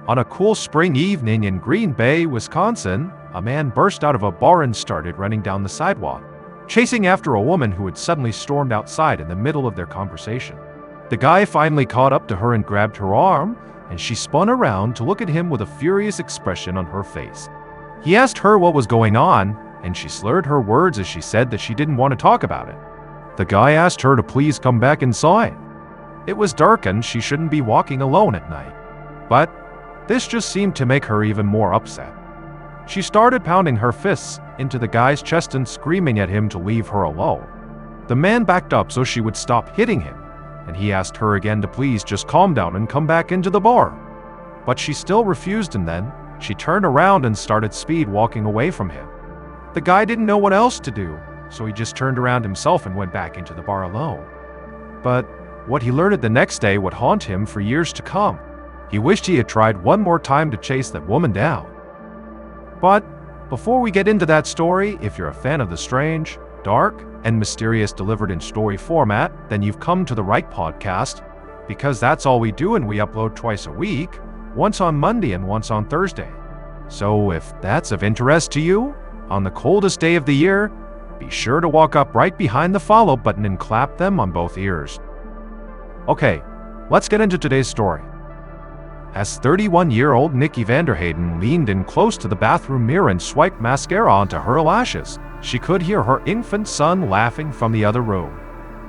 On a cool spring evening in Green Bay, Wisconsin, a man burst out of a bar and started running down the sidewalk, chasing after a woman who had suddenly stormed outside in the middle of their conversation. The guy finally caught up to her and grabbed her arm, and she spun around to look at him with a furious expression on her face. He asked her what was going on, and she slurred her words as she said that she didn't want to talk about it. The guy asked her to please come back inside. It was dark and she shouldn't be walking alone at night. But this just seemed to make her even more upset. She started pounding her fists into the guy's chest and screaming at him to leave her alone. The man backed up so she would stop hitting him, and he asked her again to please just calm down and come back into the bar. But she still refused, and then she turned around and started speed walking away from him. The guy didn't know what else to do, so he just turned around himself and went back into the bar alone. But what he learned the next day would haunt him for years to come. He wished he had tried one more time to chase that woman down. But before we get into that story, if you're a fan of the strange, dark, and mysterious delivered in story format, then you've come to the right podcast, because that's all we do, and we upload twice a week, once on Monday and once on Thursday. So if that's of interest to you, on the coldest day of the year, be sure to walk up right behind the follow button and clap them on both ears. Okay, let's get into today's story. As 31-year-old Nikki Vanderhayden leaned in close to the bathroom mirror and swiped mascara onto her lashes, she could hear her infant son laughing from the other room.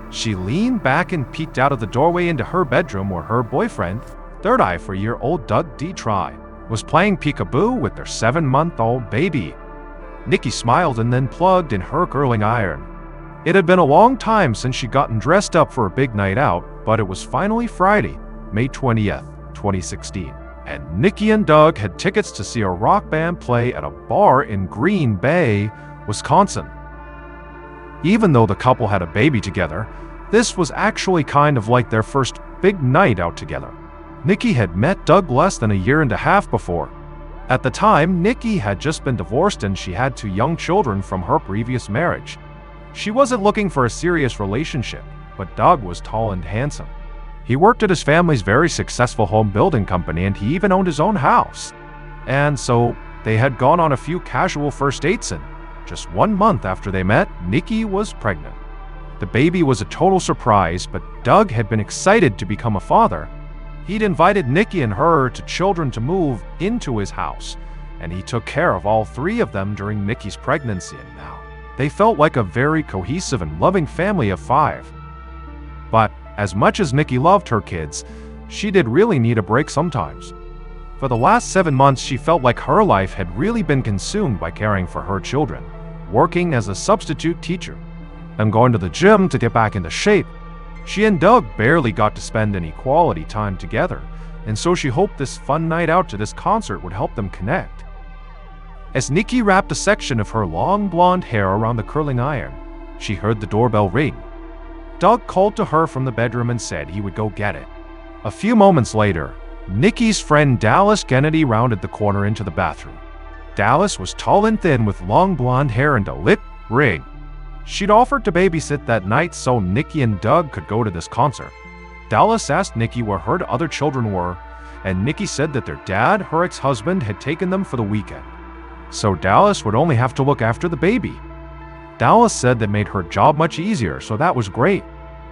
She leaned back and peeked out of the doorway into her bedroom where her boyfriend, 34-year-old Doug D. Try, was playing peekaboo with their 7-month-old baby. Nikki smiled and then plugged in her curling iron. It had been a long time since she'd gotten dressed up for a big night out, but it was finally Friday, May 20th, 2016, and Nikki and Doug had tickets to see a rock band play at a bar in Green Bay, Wisconsin. Even though the couple had a baby together, this was actually kind of like their first big night out together. Nikki had met Doug less than a year and a half before. At the time, Nikki had just been divorced and she had 2 young children from her previous marriage. She wasn't looking for a serious relationship, but Doug was tall and handsome. He worked at his family's very successful home building company, and he even owned his own house. And so they had gone on a few casual first dates, and just 1 month after they met, Nikki was pregnant. The baby was a total surprise, but Doug had been excited to become a father. He'd invited Nikki and her children to move into his house, and he took care of all 3 of them during Nikki's pregnancy, and now they felt like a very cohesive and loving family of 5. But as much as Nikki loved her kids, she did really need a break sometimes. For the last 7 months, she felt like her life had really been consumed by caring for her children, working as a substitute teacher, and going to the gym to get back into shape. She and Doug barely got to spend any quality time together, and so she hoped this fun night out to this concert would help them connect. As Nikki wrapped a section of her long blonde hair around the curling iron, she heard the doorbell ring. Doug called to her from the bedroom and said he would go get it. A few moments later, Nikki's friend Dallas Kennedy rounded the corner into the bathroom. Dallas was tall and thin with long blonde hair and a lip ring. She'd offered to babysit that night so Nikki and Doug could go to this concert. Dallas asked Nikki where her other children were, and Nikki said that their dad, her ex-husband, had taken them for the weekend. So Dallas would only have to look after the baby. Dallas said that made her job much easier, so that was great.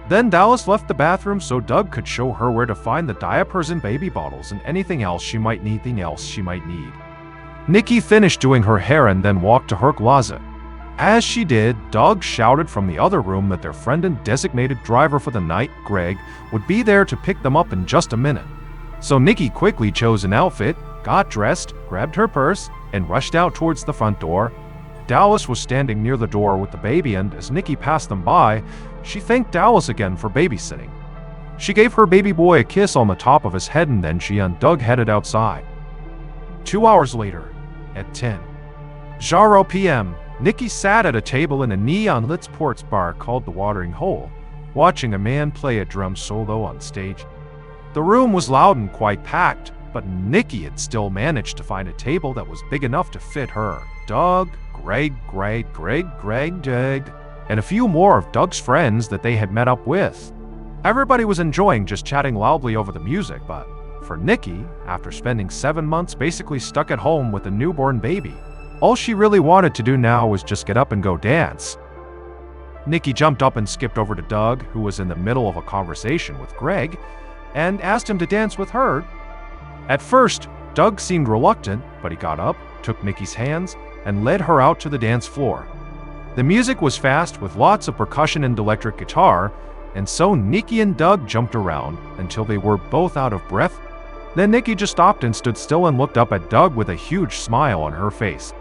Then Dallas left the bathroom so Doug could show her where to find the diapers and baby bottles and anything else she might need. Nikki finished doing her hair and then walked to her closet. As she did, Doug shouted from the other room that their friend and designated driver for the night, Greg, would be there to pick them up in just a minute. So Nikki quickly chose an outfit, got dressed, grabbed her purse, and rushed out towards the front door. Dallas was standing near the door with the baby, and as Nikki passed them by, she thanked Dallas again for babysitting. She gave her baby boy a kiss on the top of his head, and then she and Doug headed outside. 2 hours later, at 10:00 p.m., Nikki sat at a table in a neon-lit sports bar called the Watering Hole, watching a man play a drum solo on stage. The room was loud and quite packed, but Nikki had still managed to find a table that was big enough to fit her, Doug, Greg, Doug, and a few more of Doug's friends that they had met up with. Everybody was enjoying just chatting loudly over the music, but For Nikki, after spending 7 months basically stuck at home with a newborn baby, all she really wanted to do now was just get up and go dance. Nikki jumped up and skipped over to Doug, who was in the middle of a conversation with Greg, and asked him to dance with her. At first, Doug seemed reluctant, but he got up, took Nikki's hands, and led her out to the dance floor. The music was fast with lots of percussion and electric guitar, and so Nikki and Doug jumped around until they were both out of breath. Then Nikki just stopped and stood still and looked up at Doug with a huge smile on her face.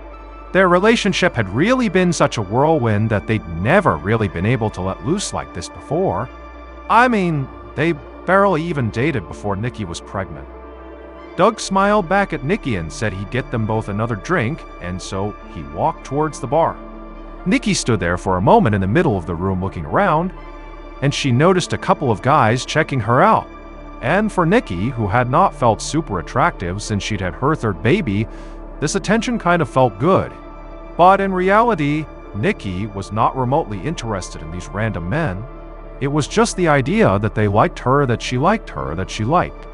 Their relationship had really been such a whirlwind that they'd never really been able to let loose like this before. I mean, they barely even dated before Nikki was pregnant. Doug smiled back at Nikki and said he'd get them both another drink, and so he walked towards the bar. Nikki stood there for a moment in the middle of the room looking around, and she noticed a couple of guys checking her out. And for Nikki, who had not felt super attractive since she'd had her third baby, this attention kind of felt good. But in reality, Nikki was not remotely interested in these random men. It was just the idea that they liked her, that she liked her, that she liked.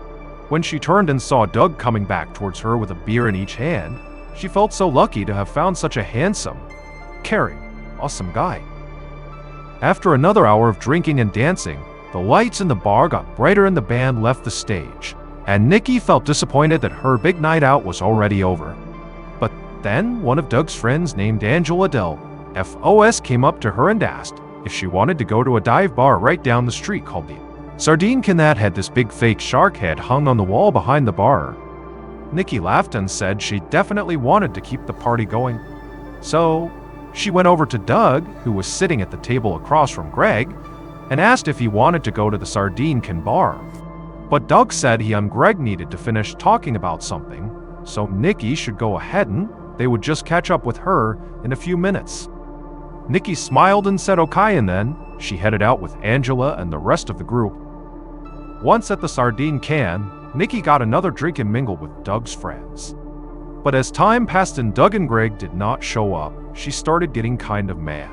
When she turned and saw Doug coming back towards her with a beer in each hand, she felt so lucky to have found such a handsome, caring, awesome guy. After another hour of drinking and dancing, the lights in the bar got brighter and the band left the stage, and Nikki felt disappointed that her big night out was already over. But then one of Doug's friends named Angela Del FOS came up to her and asked if she wanted to go to a dive bar right down the street called the Sardine Can that had this big fake shark head hung on the wall behind the bar. Nikki laughed and said she definitely wanted to keep the party going. So she went over to Doug, who was sitting at the table across from Greg, and asked if he wanted to go to the Sardine Can bar. But Doug said he and Greg needed to finish talking about something, so Nikki should go ahead and they would just catch up with her in a few minutes. Nikki smiled and said okay, and then she headed out with Angela and the rest of the group. Once at the Sardine Can, Nikki got another drink and mingled with Doug's friends. But as time passed and Doug and Greg did not show up, she started getting kind of mad.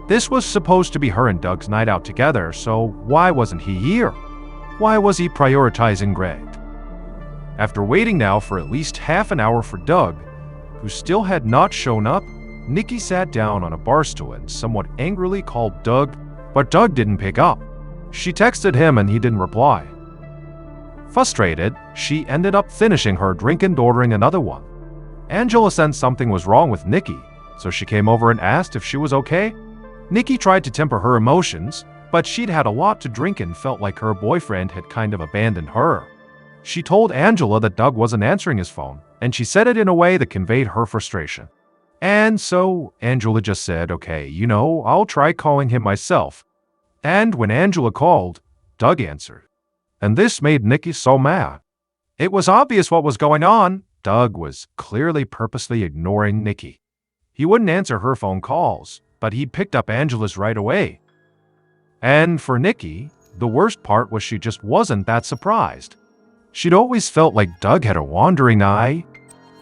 This was supposed to be her and Doug's night out together, so why wasn't he here? Why was he prioritizing Greg? After waiting now for at least half an hour for Doug, who still had not shown up, Nikki sat down on a bar stool and somewhat angrily called Doug, but Doug didn't pick up. She texted him and he didn't reply. Frustrated, she ended up finishing her drink and ordering another one. Angela sensed something was wrong with Nikki, so she came over and asked if she was okay. Nikki tried to temper her emotions, but she'd had a lot to drink and felt like her boyfriend had kind of abandoned her. She told Angela that Doug wasn't answering his phone, and she said it in a way that conveyed her frustration. And so Angela just said, okay, I'll try calling him myself. And when Angela called, Doug answered. And this made Nikki so mad. It was obvious what was going on. Doug was clearly purposely ignoring Nikki. He wouldn't answer her phone calls, but he picked up Angela's right away. And for Nikki, the worst part was she just wasn't that surprised. She'd always felt like Doug had a wandering eye.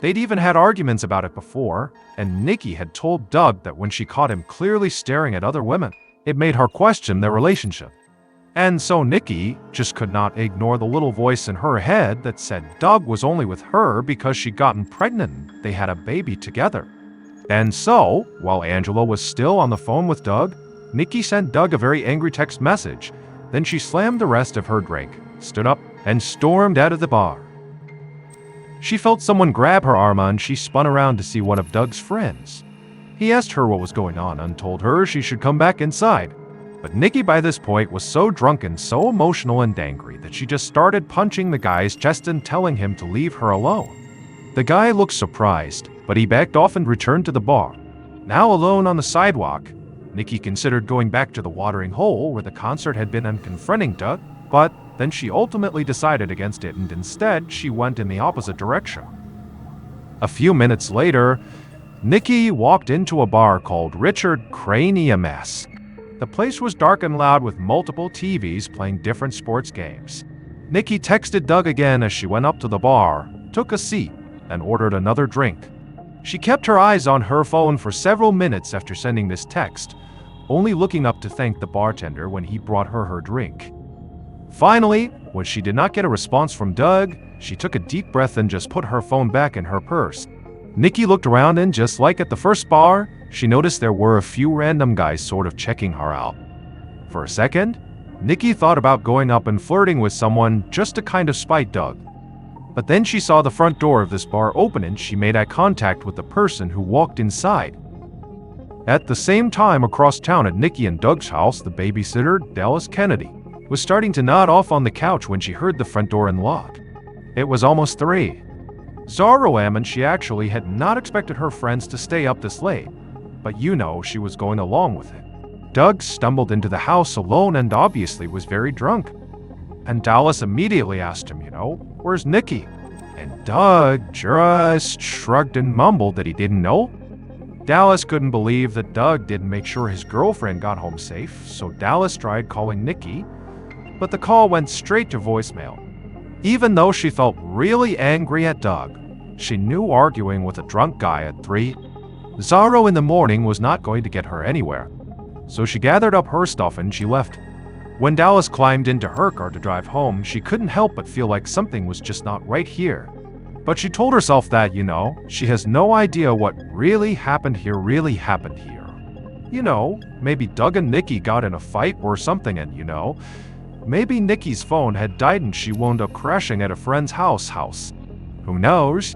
They'd even had arguments about it before, and Nikki had told Doug that when she caught him clearly staring at other women, it made her question their relationship. And so Nikki just could not ignore the little voice in her head that said Doug was only with her because she'd gotten pregnant and they had a baby together. And so, while Angela was still on the phone with Doug, Nikki sent Doug a very angry text message. Then she slammed the rest of her drink, stood up, and stormed out of the bar. She felt someone grab her arm and she spun around to see one of Doug's friends. He asked her what was going on and told her she should come back inside. But Nikki by this point was so drunk and so emotional and angry that she just started punching the guy's chest and telling him to leave her alone. The guy looked surprised, but he backed off and returned to the bar. Now alone on the sidewalk, Nikki considered going back to the watering hole where the concert had been and confronting Doug, but then she ultimately decided against it and instead she went in the opposite direction. A few minutes later, Nikki walked into a bar called Richard Crane EMS. The place was dark and loud with multiple TVs playing different sports games. Nikki texted Doug again as she went up to the bar, took a seat, and ordered another drink. She kept her eyes on her phone for several minutes after sending this text, only looking up to thank the bartender when he brought her her drink. Finally, when she did not get a response from Doug, She took a deep breath and just put her phone back in her purse. Nikki looked around and just like at the first bar, she noticed there were a few random guys sort of checking her out. For a second, Nikki thought about going up and flirting with someone just to kind of spite Doug. But then she saw the front door of this bar open and she made eye contact with the person who walked inside. At the same time, across town at Nikki and Doug's house, the babysitter, Dallas Kennedy, was starting to nod off on the couch when she heard the front door unlock. It was almost 3. Zara and she actually had not expected her friends to stay up this late, but she was going along with it. Doug stumbled into the house alone and obviously was very drunk. And Dallas immediately asked him, where's Nikki? And Doug just shrugged and mumbled that he didn't know. Dallas couldn't believe that Doug didn't make sure his girlfriend got home safe, so Dallas tried calling Nikki, but the call went straight to voicemail. Even though she felt really angry at Doug, she knew arguing with a drunk guy at 3 Zara in the morning was not going to get her anywhere. So she gathered up her stuff and she left. When Dallas climbed into her car to drive home, she couldn't help but feel like something was just not right here. But she told herself that, she has no idea what really happened here. Maybe Doug and Nikki got in a fight or something and, maybe Nikki's phone had died and she wound up crashing at a friend's house. Who knows?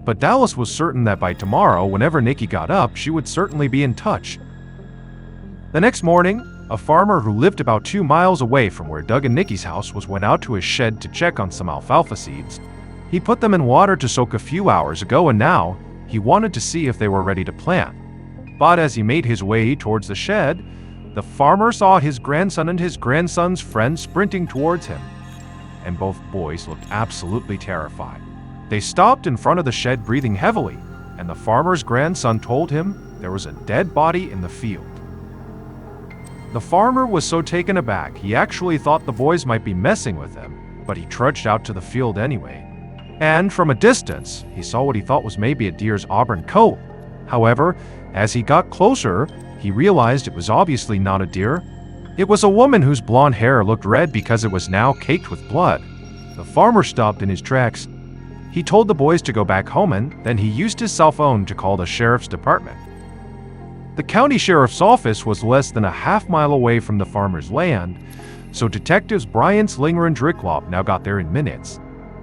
But Dallas was certain that by tomorrow, whenever Nikki got up, she would certainly be in touch. The next morning, a farmer who lived about 2 miles away from where Doug and Nikki's house went out to his shed to check on some alfalfa seeds. He put them in water to soak a few hours ago and now he wanted to see if they were ready to plant. But as he made his way towards the shed, the farmer saw his grandson and his grandson's friend sprinting towards him. And both boys looked absolutely terrified. They stopped in front of the shed breathing heavily, and the farmer's grandson told him there was a dead body in the field. The farmer was so taken aback, he actually thought the boys might be messing with him, but he trudged out to the field anyway. And from a distance, he saw what he thought was maybe a deer's auburn coat. However, as he got closer, he realized it was obviously not a deer. It was a woman whose blonde hair looked red because it was now caked with blood. The farmer stopped in his tracks. He told the boys to go back home and then he used his cell phone to call the sheriff's department. The county sheriff's office was less than a half-mile away from the farmer's land, so detectives Brian Slinger and Dricklop now got there in minutes.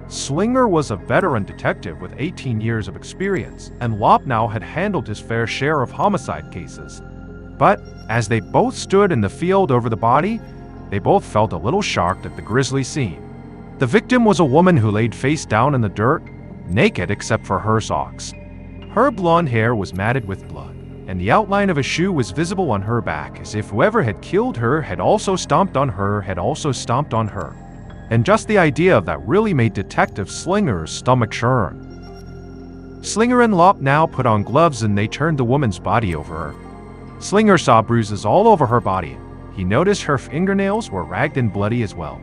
Slinger was a veteran detective with 18 years of experience, and Lopnow had handled his fair share of homicide cases. But as they both stood in the field over the body, they both felt a little shocked at the grisly scene. The victim was a woman who laid face down in the dirt, naked except for her socks. Her blonde hair was matted with blood, and the outline of a shoe was visible on her back, as if whoever had killed her had also stomped on her. And just the idea of that really made Detective Slinger's stomach churn. Slinger and Lopnow put on gloves and they turned the woman's body over her. Slinger saw bruises all over her body. He noticed her fingernails were ragged and bloody as well.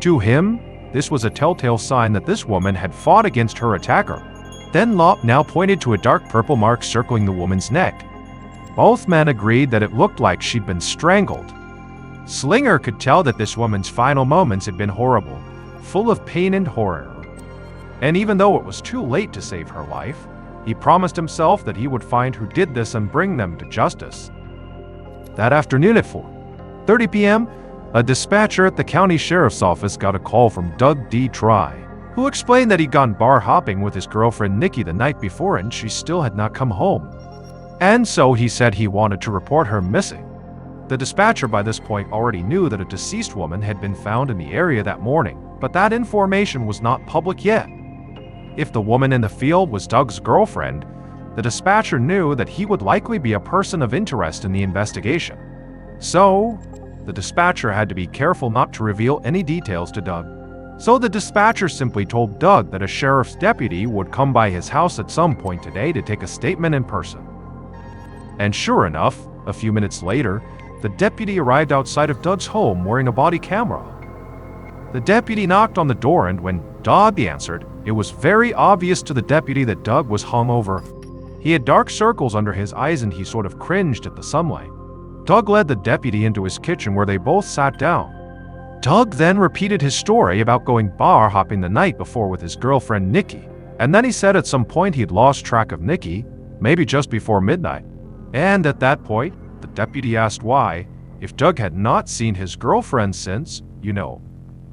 To him, this was a telltale sign that this woman had fought against her attacker. Then Lopnow pointed to a dark purple mark circling the woman's neck. Both men agreed that it looked like she'd been strangled. Slinger could tell that this woman's final moments had been horrible, full of pain and horror. And even though it was too late to save her life, he promised himself that he would find who did this and bring them to justice. That afternoon at 4:30 p.m., a dispatcher at the county sheriff's office got a call from Doug D. Try, who explained that he'd gone bar hopping with his girlfriend Nikki the night before and she still had not come home. And so he said he wanted to report her missing. The dispatcher by this point already knew that a deceased woman had been found in the area that morning, but that information was not public yet. If the woman in the field was Doug's girlfriend, the dispatcher knew that he would likely be a person of interest in the investigation. So, the dispatcher had to be careful not to reveal any details to Doug. So the dispatcher simply told Doug that a sheriff's deputy would come by his house at some point today to take a statement in person. And sure enough, a few minutes later, the deputy arrived outside of Doug's home wearing a body camera. The deputy knocked on the door, and when Doug answered, it was very obvious to the deputy that Doug was hungover. He had dark circles under his eyes and he sort of cringed at the sunlight. Doug led the deputy into his kitchen where they both sat down. Doug then repeated his story about going bar hopping the night before with his girlfriend Nikki, and then he said at some point he'd lost track of Nikki, maybe just before midnight. And at that point, the deputy asked why, if Doug had not seen his girlfriend since,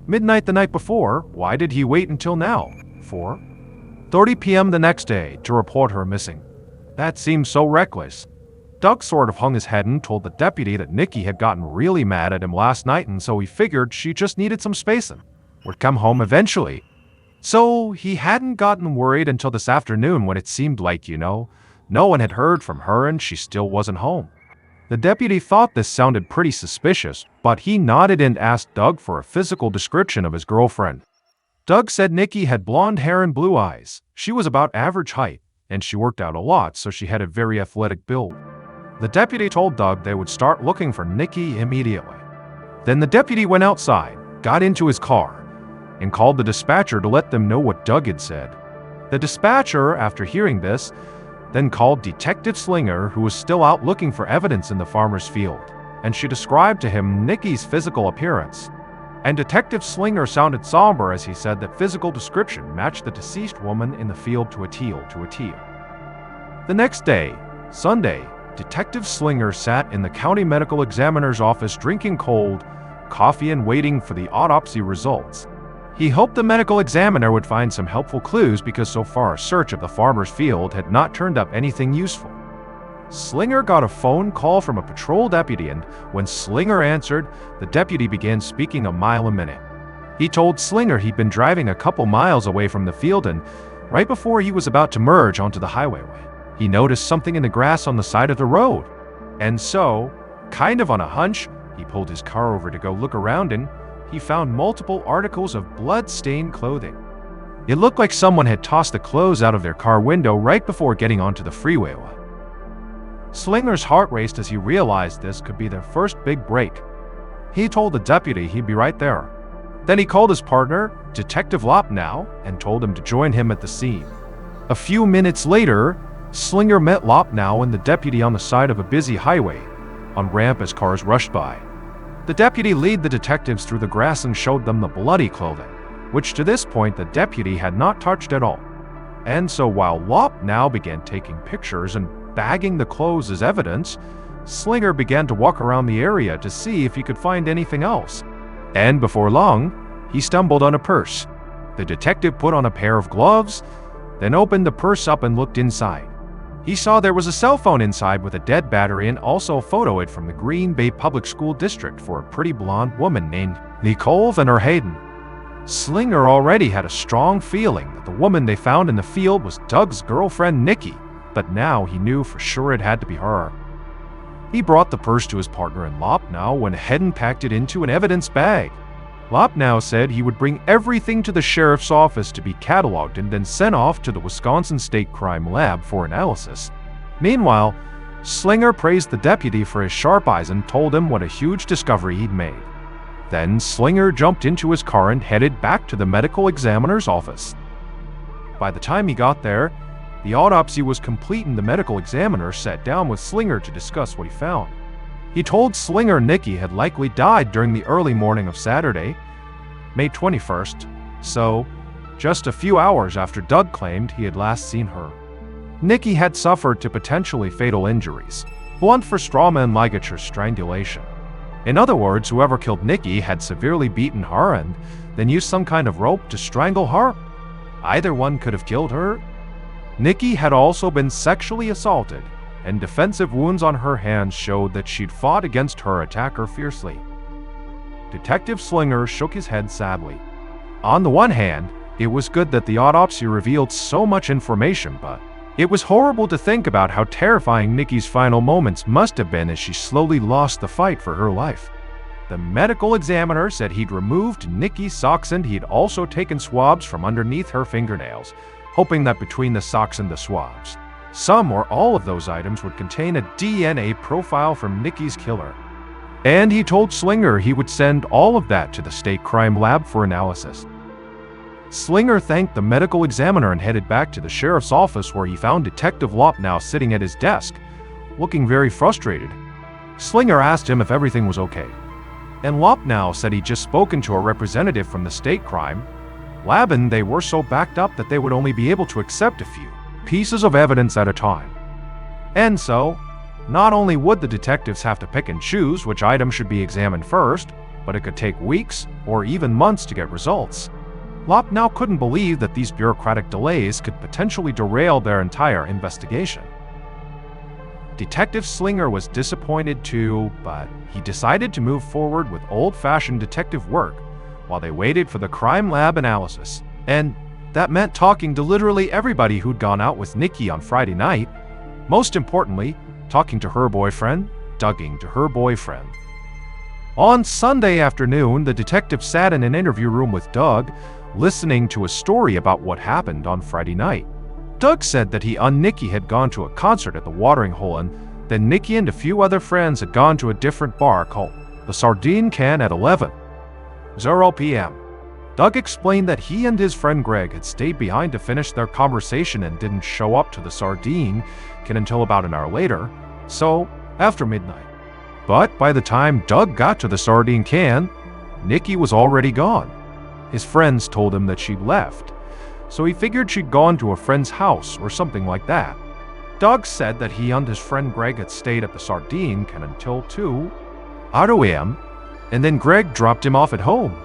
midnight the night before, why did he wait until now, 4:30 p.m. the next day, to report her missing? That seems so reckless. Doug sort of hung his head and told the deputy that Nikki had gotten really mad at him last night, and so he figured she just needed some space and would come home eventually. So he hadn't gotten worried until this afternoon when it seemed like, no one had heard from her and she still wasn't home. The deputy thought this sounded pretty suspicious, but he nodded and asked Doug for a physical description of his girlfriend. Doug said Nikki had blonde hair and blue eyes. She was about average height, and she worked out a lot, so she had a very athletic build. The deputy told Doug they would start looking for Nikki immediately. Then the deputy went outside, got into his car, and called the dispatcher to let them know what Doug had said. The dispatcher, after hearing this, then called Detective Slinger, who was still out looking for evidence in the farmer's field, and she described to him Nikki's physical appearance. And Detective Slinger sounded somber as he said that physical description matched the deceased woman in the field to a T. The next day, Sunday, Detective Slinger sat in the county medical examiner's office drinking cold coffee and waiting for the autopsy results. He hoped the medical examiner would find some helpful clues because so far a search of the farmer's field had not turned up anything useful. Slinger got a phone call from a patrol deputy, and when Slinger answered, the deputy began speaking a mile a minute. He told Slinger he'd been driving a couple miles away from the field, and right before he was about to merge onto the highway, he noticed something in the grass on the side of the road. And so, kind of on a hunch, he pulled his car over to go look around, and he found multiple articles of blood-stained clothing. It looked like someone had tossed the clothes out of their car window right before getting onto the freeway. Slinger's heart raced as he realized this could be their first big break. He told the deputy he'd be right there. Then he called his partner, Detective Lopnow, and told him to join him at the scene. A few minutes later, Slinger met Lopnow and the deputy on the side of a busy highway, on ramp as cars rushed by. The deputy led the detectives through the grass and showed them the bloody clothing, which to this point the deputy had not touched at all. And so while Lopnow began taking pictures and bagging the clothes as evidence, Slinger began to walk around the area to see if he could find anything else. And before long, he stumbled on a purse. The detective put on a pair of gloves, then opened the purse up and looked inside. He saw there was a cell phone inside with a dead battery and also a photoid from the Green Bay Public School District for a pretty blonde woman named Nicole Van Hayden. Slinger already had a strong feeling that the woman they found in the field was Doug's girlfriend Nikki, but now he knew for sure it had to be her. He brought the purse to his partner, and Lopnow went ahead and packed it into an evidence bag. Lopnow said he would bring everything to the sheriff's office to be cataloged and then sent off to the Wisconsin State Crime Lab for analysis. Meanwhile, Slinger praised the deputy for his sharp eyes and told him what a huge discovery he'd made. Then Slinger jumped into his car and headed back to the medical examiner's office. By the time he got there, the autopsy was complete and the medical examiner sat down with Slinger to discuss what he found. He told Slinger Nikki had likely died during the early morning of Saturday, May 21st, so just a few hours after Doug claimed he had last seen her. Nikki had suffered to potentially fatal injuries, blunt force trauma and ligature strangulation. In other words, whoever killed Nikki had severely beaten her and then used some kind of rope to strangle her. Either one could have killed her. Nikki had also been sexually assaulted, and defensive wounds on her hands showed that she'd fought against her attacker fiercely. Detective Slinger shook his head sadly. On the one hand, it was good that the autopsy revealed so much information, but it was horrible to think about how terrifying Nikki's final moments must have been as she slowly lost the fight for her life. The medical examiner said he'd removed Nikki's socks and he'd also taken swabs from underneath her fingernails, hoping that between the socks and the swabs, some or all of those items would contain a DNA profile from Nikki's killer. And he told Slinger he would send all of that to the state crime lab for analysis. Slinger thanked the medical examiner and headed back to the sheriff's office, where he found Detective Lopnow sitting at his desk, looking very frustrated. Slinger asked him if everything was okay. And Lop now said he'd just spoken to a representative from the state crime lab, and they were so backed up that they would only be able to accept a few pieces of evidence at a time. And so, not only would the detectives have to pick and choose which item should be examined first, but it could take weeks or even months to get results. Lop now couldn't believe that these bureaucratic delays could potentially derail their entire investigation. Detective Slinger was disappointed too, but he decided to move forward with old-fashioned detective work while they waited for the crime lab analysis. And that meant talking to literally everybody who'd gone out with Nikki on Friday night. Most importantly, talking to her boyfriend, Douging to her boyfriend. On Sunday afternoon, the detective sat in an interview room with Doug, listening to a story about what happened on Friday night. Doug said that he and Nikki had gone to a concert at the Watering Hole, and then Nikki and a few other friends had gone to a different bar called the Sardine Can at 11:00 p.m. Doug explained that he and his friend Greg had stayed behind to finish their conversation and didn't show up to the Sardine Can until about an hour later, so after midnight. But by the time Doug got to the Sardine Can, Nikki was already gone. His friends told him that she'd left, so he figured she'd gone to a friend's house or something like that. Doug said that he and his friend Greg had stayed at the Sardine Can until 2 a.m., and then Greg dropped him off at home.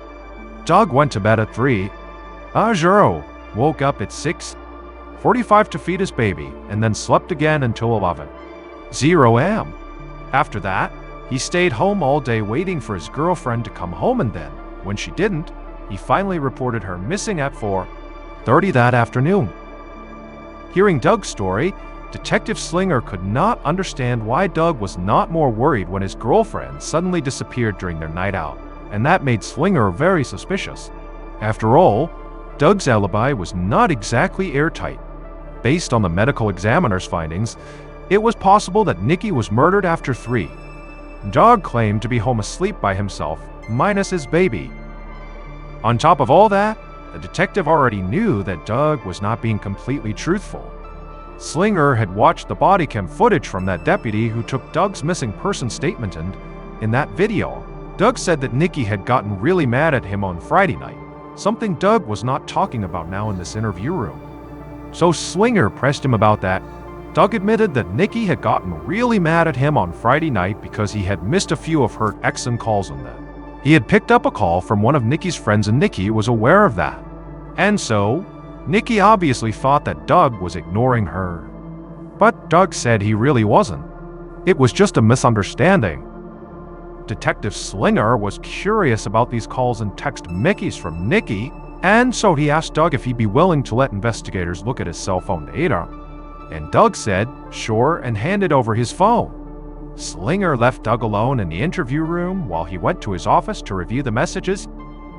Doug went to bed at 3:00, woke up at 6:45 to feed his baby, and then slept again until 11:00 a.m. After that, he stayed home all day waiting for his girlfriend to come home, and then, when she didn't, he finally reported her missing at 4:30 that afternoon. Hearing Doug's story, Detective Slinger could not understand why Doug was not more worried when his girlfriend suddenly disappeared during their night out, and that made Slinger very suspicious. After all, Doug's alibi was not exactly airtight. Based on the medical examiner's findings, it was possible that Nikki was murdered after 3. Doug claimed to be home asleep by himself, minus his baby. On top of all that, the detective already knew that Doug was not being completely truthful. Slinger had watched the body cam footage from that deputy who took Doug's missing person statement, and in that video, Doug said that Nikki had gotten really mad at him on Friday night, something Doug was not talking about now in this interview room. So Slinger pressed him about that. Doug admitted that Nikki had gotten really mad at him on Friday night because he had missed a few of her exen calls on that. He had picked up a call from one of Nikki's friends, and Nikki was aware of that. And so, Nikki obviously thought that Doug was ignoring her. But Doug said he really wasn't. It was just a misunderstanding. Detective Slinger was curious about these calls and text messages from Nikki, and so he asked Doug if he'd be willing to let investigators look at his cell phone data. And Doug said, sure, and handed over his phone. Slinger left Doug alone in the interview room while he went to his office to review the messages.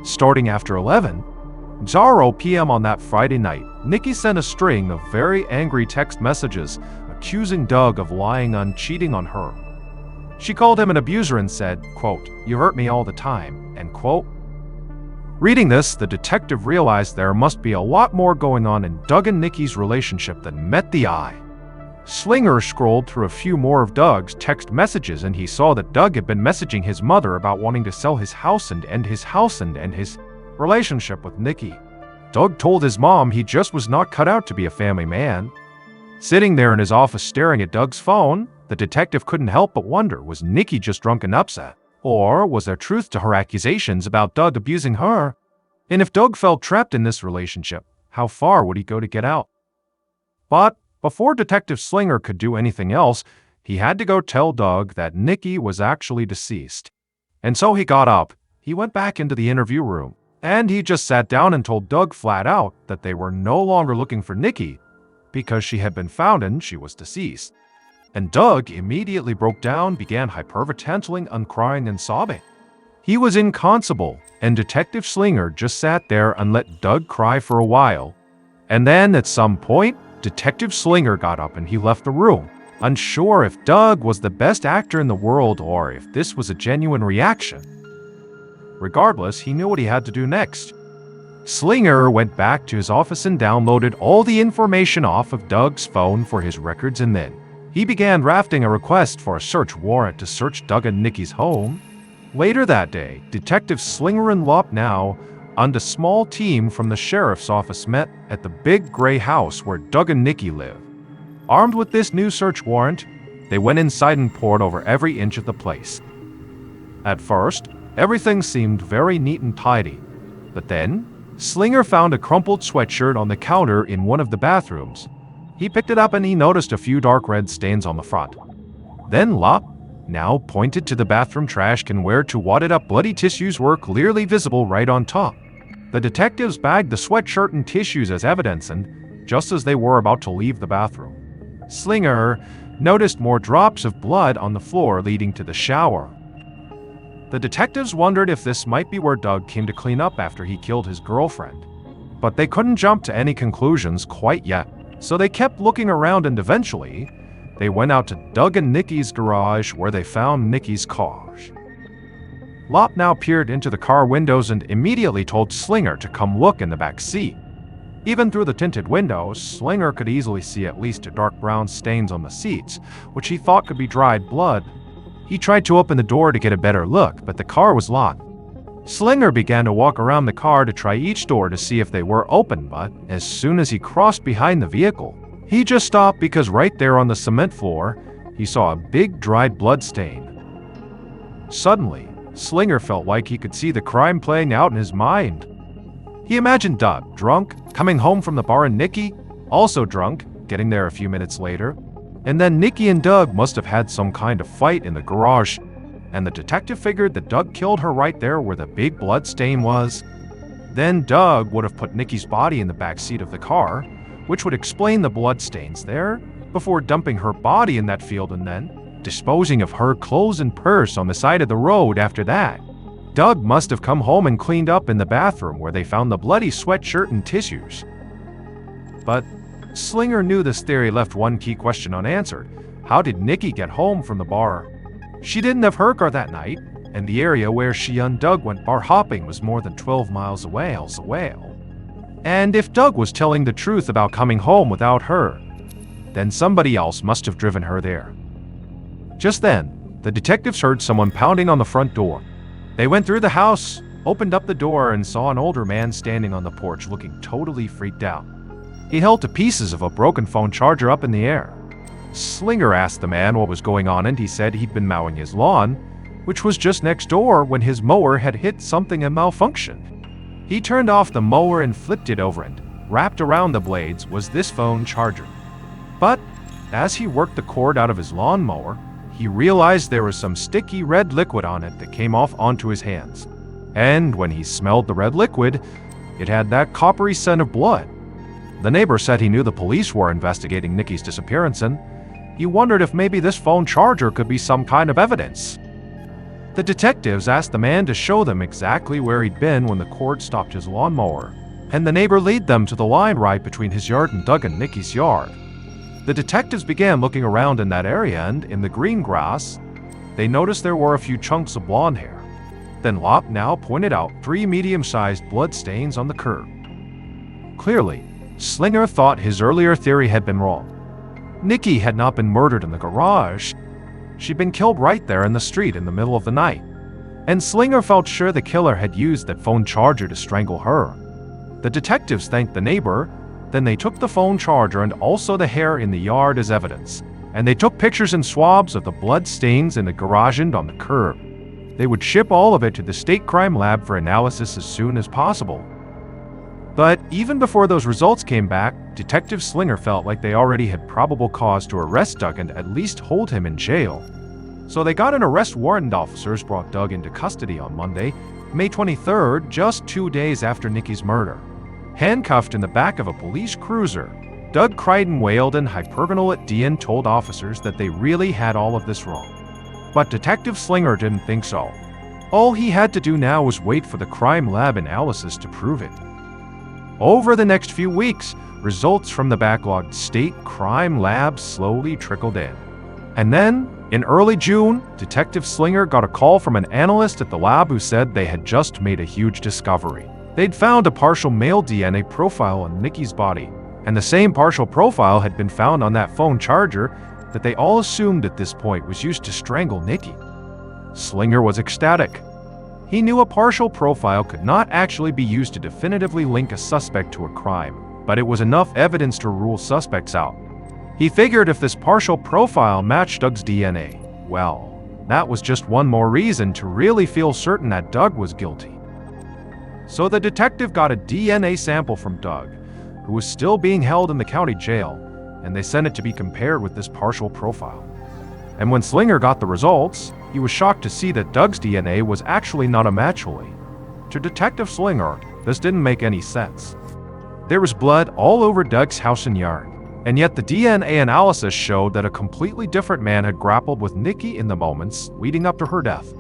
Starting after 11:00 p.m. on that Friday night, Nikki sent a string of very angry text messages accusing Doug of lying and cheating on her. She called him an abuser and said, quote, "You hurt me all the time," end quote. Reading this, the detective realized there must be a lot more going on in Doug and Nikki's relationship than met the eye. Slinger scrolled through a few more of Doug's text messages, and he saw that Doug had been messaging his mother about wanting to sell his house and end his relationship with Nikki. Doug told his mom he just was not cut out to be a family man. Sitting there in his office staring at Doug's phone, the detective couldn't help but wonder, was Nikki just drunk and upset? Or was there truth to her accusations about Doug abusing her? And if Doug felt trapped in this relationship, how far would he go to get out? But before Detective Slinger could do anything else, he had to go tell Doug that Nikki was actually deceased. And so he got up, he went back into the interview room, and he just sat down and told Doug flat out that they were no longer looking for Nikki because she had been found and she was deceased. And Doug immediately broke down, began hyperventilating and crying and sobbing. He was inconsolable, and Detective Slinger just sat there and let Doug cry for a while. And then at some point, Detective Slinger got up and he left the room, unsure if Doug was the best actor in the world or if this was a genuine reaction. Regardless, he knew what he had to do next. Slinger went back to his office and downloaded all the information off of Doug's phone for his records, and then he began drafting a request for a search warrant to search Doug and Nikki's home. Later that day, Detectives Slinger and Lopnow and a small team from the sheriff's office met at the big gray house where Doug and Nikki live. Armed with this new search warrant, they went inside and pored over every inch of the place. At first, everything seemed very neat and tidy, but then Slinger found a crumpled sweatshirt on the counter in one of the bathrooms. He picked it up and he noticed a few dark red stains on the front. Then Lopnow pointed to the bathroom trash can where two wadded up bloody tissues were clearly visible right on top. The detectives bagged the sweatshirt and tissues as evidence, and just as they were about to leave the bathroom, Slinger noticed more drops of blood on the floor leading to the shower. The detectives wondered if this might be where Doug came to clean up after he killed his girlfriend. But they couldn't jump to any conclusions quite yet, so they kept looking around, and eventually, they went out to Doug and Nikki's garage where they found Nikki's car. Lopnow peered into the car windows and immediately told Slinger to come look in the back seat. Even through the tinted windows, Slinger could easily see at least dark brown stains on the seats, which he thought could be dried blood. He tried to open the door to get a better look, but the car was locked. Slinger began to walk around the car to try each door to see if they were open, but as soon as he crossed behind the vehicle, he just stopped because right there on the cement floor, he saw a big dried blood stain. Suddenly, Slinger felt like he could see the crime playing out in his mind. He imagined Doug, drunk, coming home from the bar, and Nikki, also drunk, getting there a few minutes later. And then Nikki and Doug must have had some kind of fight in the garage, and the detective figured that Doug killed her right there where the big blood stain was. Then Doug would have put Nikki's body in the back seat of the car, which would explain the blood stains there, before dumping her body in that field and then disposing of her clothes and purse on the side of the road after that. Doug must have come home and cleaned up in the bathroom where they found the bloody sweatshirt and tissues. But Slinger knew this theory left one key question unanswered. How did Nikki get home from the bar? She didn't have her car that night, and the area where she and Doug went bar hopping was more than 12 miles away. And if Doug was telling the truth about coming home without her, then somebody else must have driven her there. Just then, the detectives heard someone pounding on the front door. They went through the house, opened up the door, and saw an older man standing on the porch looking totally freaked out. He held the pieces of a broken phone charger up in the air. Slinger asked the man what was going on, and he said he'd been mowing his lawn, which was just next door, when his mower had hit something and malfunctioned. He turned off the mower and flipped it over, and wrapped around the blades was this phone charger. But as he worked the cord out of his lawnmower, he realized there was some sticky red liquid on it that came off onto his hands. And when he smelled the red liquid, it had that coppery scent of blood. The neighbor said he knew the police were investigating Nikki's disappearance, and he wondered if maybe this phone charger could be some kind of evidence. The detectives asked the man to show them exactly where he'd been when the cord stopped his lawnmower, and the neighbor led them to the line right between his yard and Doug and Nikki's yard. The detectives began looking around in that area, and in the green grass, they noticed there were a few chunks of blonde hair. Then Lopnow pointed out 3 medium-sized blood stains on the curb. Clearly, Slinger thought his earlier theory had been wrong. Nikki had not been murdered in the garage. She'd been killed right there in the street in the middle of the night. And Slinger felt sure the killer had used that phone charger to strangle her. The detectives thanked the neighbor. Then they took the phone charger and also the hair in the yard as evidence, and they took pictures and swabs of the blood stains in the garage and on the curb. They would ship all of it to the state crime lab for analysis as soon as possible. But even before those results came back, Detective Slinger felt like they already had probable cause to arrest Doug and at least hold him in jail. So they got an arrest warrant, and officers brought Doug into custody on Monday, May 23rd, just 2 days after Nikki's murder. Handcuffed in the back of a police cruiser, Doug cried and wailed, and Hypergonal Dean told officers that they really had all of this wrong. But Detective Slinger didn't think so. All he had to do now was wait for the crime lab analysis to prove it. Over the next few weeks, results from the backlogged state crime lab slowly trickled in. And then, in early June, Detective Slinger got a call from an analyst at the lab who said they had just made a huge discovery. They'd found a partial male DNA profile on Nikki's body, and the same partial profile had been found on that phone charger that they all assumed at this point was used to strangle Nikki. Slinger was ecstatic. He knew a partial profile could not actually be used to definitively link a suspect to a crime, but it was enough evidence to rule suspects out. He figured if this partial profile matched Doug's DNA, well, that was just one more reason to really feel certain that Doug was guilty. So the detective got a DNA sample from Doug, who was still being held in the county jail, and they sent it to be compared with this partial profile. And when Slinger got the results, he was shocked to see that Doug's DNA was actually not a match. To Detective Slinger, this didn't make any sense. There was blood all over Doug's house and yard, and yet the DNA analysis showed that a completely different man had grappled with Nikki in the moments leading up to her death.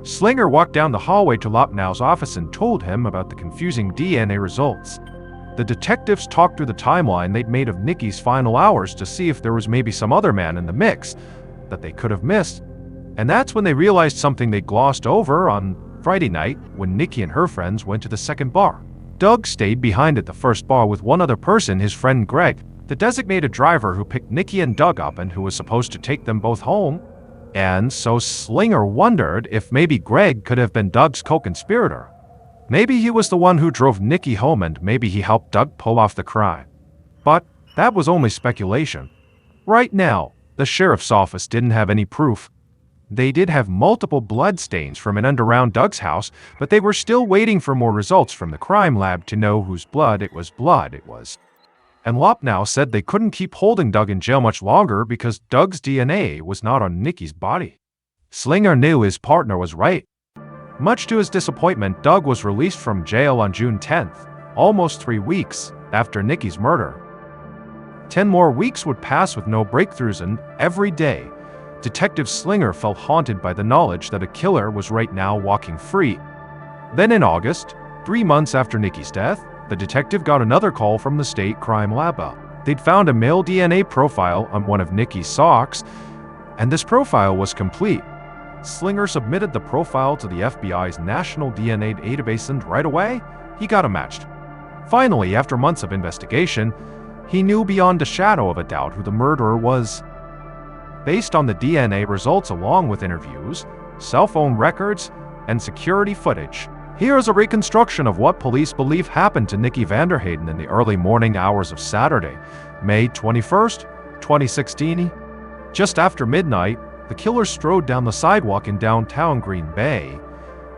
Slinger walked down the hallway to Lopnow's office and told him about the confusing DNA results. The detectives talked through the timeline they'd made of Nikki's final hours to see if there was maybe some other man in the mix that they could have missed. And that's when they realized something they glossed over on Friday night when Nikki and her friends went to the second bar. Doug stayed behind at the first bar with one other person, his friend Greg, the designated driver who picked Nikki and Doug up and who was supposed to take them both home. And so Slinger wondered if maybe Greg could have been Doug's co-conspirator. Maybe he was the one who drove Nikki home and maybe he helped Doug pull off the crime. But that was only speculation. Right now, the sheriff's office didn't have any proof. They did have multiple blood stains from and around Doug's house, but they were still waiting for more results from the crime lab to know whose blood it was. And Lopnow said they couldn't keep holding Doug in jail much longer because Doug's DNA was not on Nikki's body. Slinger knew his partner was right. Much to his disappointment, Doug was released from jail on June 10th, almost 3 weeks after Nikki's murder. 10 more weeks would pass with no breakthroughs, and every day, Detective Slinger felt haunted by the knowledge that a killer was right now walking free. Then in August, 3 months after Nikki's death, the detective got another call from the state crime lab. They'd found a male DNA profile on one of Nikki's socks, and this profile was complete. Slinger submitted the profile to the FBI's National DNA Database, and right away, he got it matched. Finally, after months of investigation, he knew beyond a shadow of a doubt who the murderer was. Based on the DNA results along with interviews, cell phone records, and security footage, here is a reconstruction of what police believe happened to Nikki Vanderheyden in the early morning hours of Saturday, May 21st, 2016. Just after midnight, the killer strode down the sidewalk in downtown Green Bay,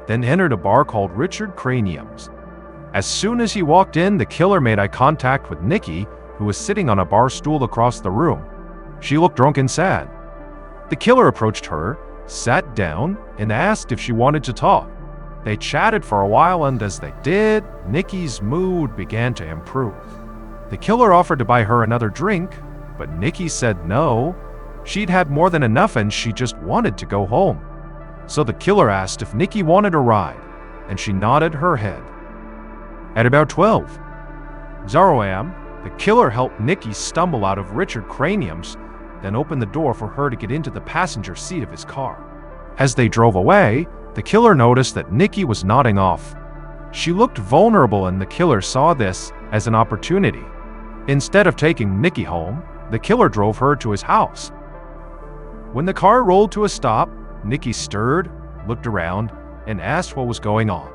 then entered a bar called Richard Cranium's. As soon as he walked in, the killer made eye contact with Nikki, who was sitting on a bar stool across the room. She looked drunk and sad. The killer approached her, sat down, and asked if she wanted to talk. They chatted for a while, and as they did, Nikki's mood began to improve. The killer offered to buy her another drink, but Nikki said no. She'd had more than enough and she just wanted to go home. So the killer asked if Nikki wanted a ride, and she nodded her head. At about 12:00 a.m., the killer helped Nikki stumble out of Richard Cranium's, then opened the door for her to get into the passenger seat of his car. As they drove away, the killer noticed that Nikki was nodding off. She looked vulnerable, and the killer saw this as an opportunity. Instead of taking Nikki home, the killer drove her to his house. When the car rolled to a stop, Nikki stirred, looked around, and asked what was going on.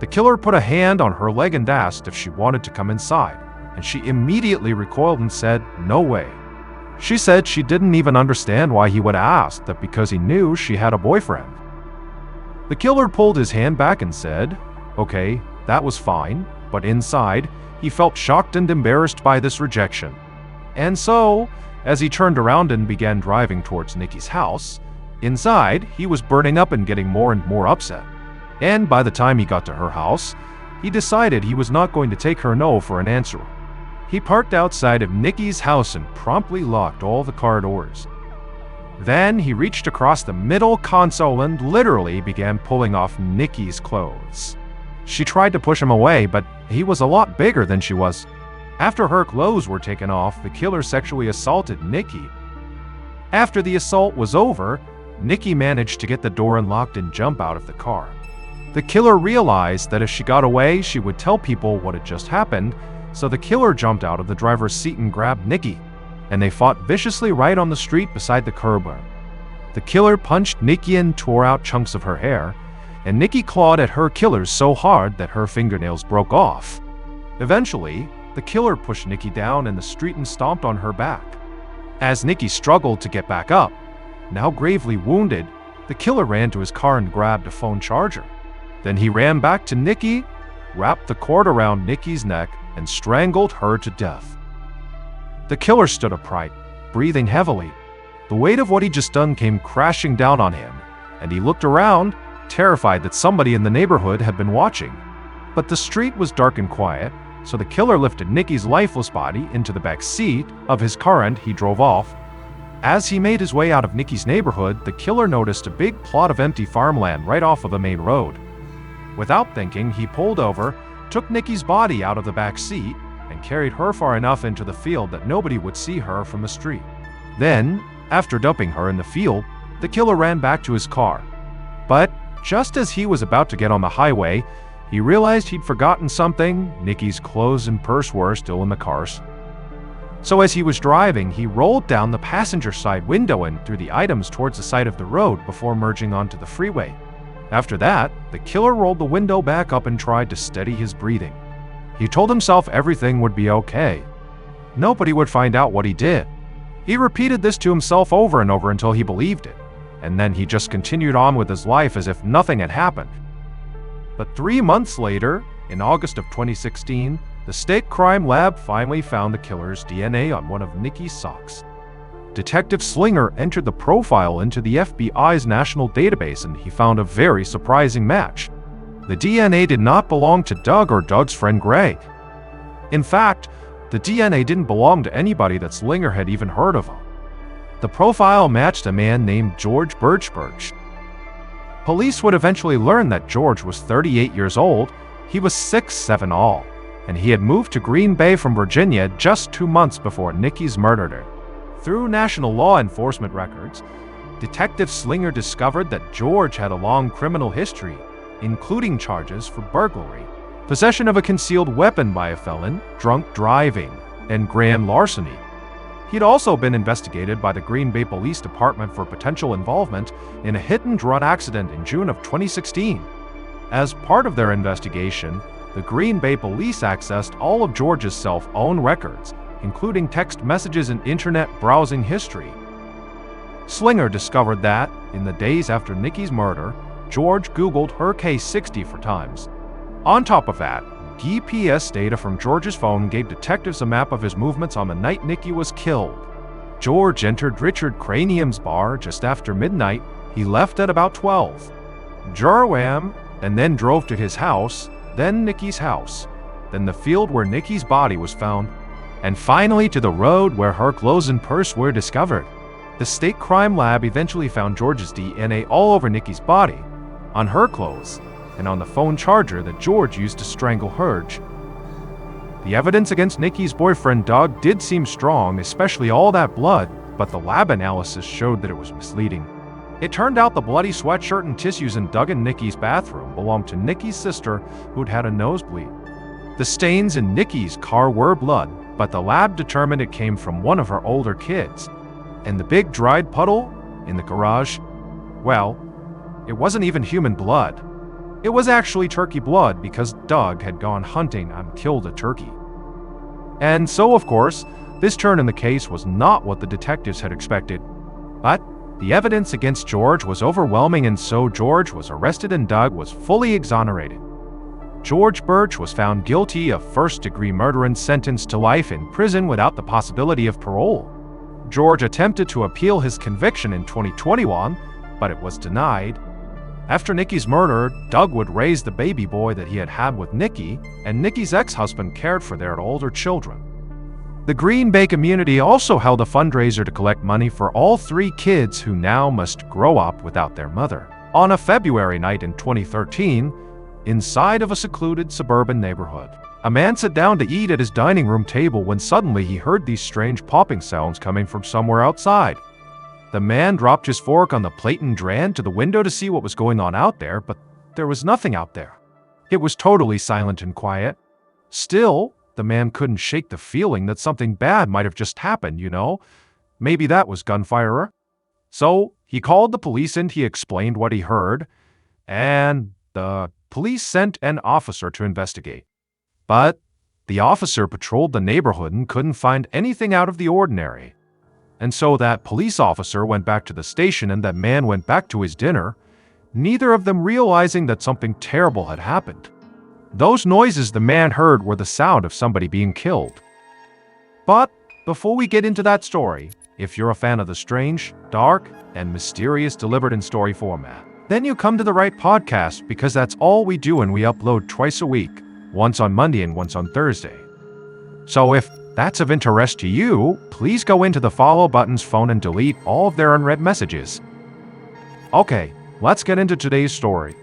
The killer put a hand on her leg and asked if she wanted to come inside, and she immediately recoiled and said, "No way." She said she didn't even understand why he would ask that because he knew she had a boyfriend. The killer pulled his hand back and said, "Okay, that was fine," but inside, he felt shocked and embarrassed by this rejection. And so, as he turned around and began driving towards Nikki's house, inside, he was burning up and getting more and more upset. And by the time he got to her house, he decided he was not going to take her no for an answer. He parked outside of Nikki's house and promptly locked all the car doors. Then he reached across the middle console and literally began pulling off Nikki's clothes. She tried to push him away, but he was a lot bigger than she was. After her clothes were taken off, the killer sexually assaulted Nikki. After the assault was over, Nikki managed to get the door unlocked and jump out of the car. The killer realized that if she got away, she would tell people what had just happened, so the killer jumped out of the driver's seat and grabbed Nikki, and they fought viciously right on the street beside the curb. The killer punched Nikki and tore out chunks of her hair, and Nikki clawed at her killer so hard that her fingernails broke off. Eventually, the killer pushed Nikki down in the street and stomped on her back. As Nikki struggled to get back up, now gravely wounded, the killer ran to his car and grabbed a phone charger. Then he ran back to Nikki, wrapped the cord around Nikki's neck, and strangled her to death. The killer stood upright, breathing heavily. The weight of what he'd just done came crashing down on him, and he looked around, terrified that somebody in the neighborhood had been watching. But the street was dark and quiet, so the killer lifted Nikki's lifeless body into the back seat of his car and he drove off. As he made his way out of Nikki's neighborhood, the killer noticed a big plot of empty farmland right off of the main road. Without thinking, he pulled over, took Nikki's body out of the back seat, and carried her far enough into the field that nobody would see her from the street. Then, after dumping her in the field, the killer ran back to his car. But just as he was about to get on the highway, he realized he'd forgotten something. Nikki's clothes and purse were still in the cars. So as he was driving, he rolled down the passenger side window and threw the items towards the side of the road before merging onto the freeway. After that, the killer rolled the window back up and tried to steady his breathing. He told himself everything would be okay. Nobody would find out what he did. He repeated this to himself over and over until he believed it, and then he just continued on with his life as if nothing had happened. But 3 months later, in August of 2016, the state crime lab finally found the killer's DNA on one of Nikki's socks. Detective Slinger entered the profile into the FBI's national database and he found a very surprising match. The DNA did not belong to Doug or Doug's friend Greg. In fact, the DNA didn't belong to anybody that Slinger had even heard of. The profile matched a man named George Birch. Police would eventually learn that George was 38 years old, he was 6'7" all, and he had moved to Green Bay from Virginia just 2 months before Nikki's murder. Through national law enforcement records, Detective Slinger discovered that George had a long criminal history, including charges for burglary, possession of a concealed weapon by a felon, drunk driving, and grand larceny. He'd also been investigated by the Green Bay Police Department for potential involvement in a hit-and-run accident in June of 2016. As part of their investigation, the Green Bay Police accessed all of George's cell-phone records, including text messages and internet browsing history. Slinger discovered that, in the days after Nikki's murder, George Googled her case 64 times. On top of that, GPS data from George's phone gave detectives a map of his movements on the night Nikki was killed. George entered Richard Cranium's bar just after midnight. He left at about 12. Jarwam, and then drove to his house, then Nikki's house, then the field where Nikki's body was found, and finally to the road where her clothes and purse were discovered. The state crime lab eventually found George's DNA all over Nikki's body, on her clothes, and on the phone charger that George used to strangle her. The evidence against Nikki's boyfriend Doug did seem strong, especially all that blood, but the lab analysis showed that it was misleading. It turned out the bloody sweatshirt and tissues in Doug and Nikki's bathroom belonged to Nikki's sister, who'd had a nosebleed. The stains in Nikki's car were blood, but the lab determined it came from one of her older kids. And the big dried puddle in the garage, well, it wasn't even human blood. It was actually turkey blood because Doug had gone hunting and killed a turkey. And so, of course, this turn in the case was not what the detectives had expected. But the evidence against George was overwhelming, and so George was arrested and Doug was fully exonerated. George Birch was found guilty of first-degree murder and sentenced to life in prison without the possibility of parole. George attempted to appeal his conviction in 2021, but it was denied. After Nikki's murder, Doug would raise the baby boy that he had had with Nikki, and Nikki's ex-husband cared for their older children. The Green Bay community also held a fundraiser to collect money for all 3 kids who now must grow up without their mother. On a February night in 2013, inside of a secluded suburban neighborhood, a man sat down to eat at his dining room table when suddenly he heard these strange popping sounds coming from somewhere outside. The man dropped his fork on the plate and ran to the window to see what was going on out there, but there was nothing out there. It was totally silent and quiet. Still, the man couldn't shake the feeling that something bad might have just happened, Maybe that was gunfire. So, He called the police and he explained what he heard, and the police sent an officer to investigate. But the officer patrolled the neighborhood and couldn't find anything out of the ordinary. And so that police officer went back to the station and that man went back to his dinner, neither of them realizing that something terrible had happened. Those noises the man heard were the sound of somebody being killed. But before we get into that story, if you're a fan of the strange, dark, and mysterious delivered in story format, then you come to the right podcast, because that's all we do and we upload twice a week, once on Monday and once on Thursday. So if that's of interest to you, please go into the follow button's phone and delete all of their unread messages. Okay, let's get into today's story.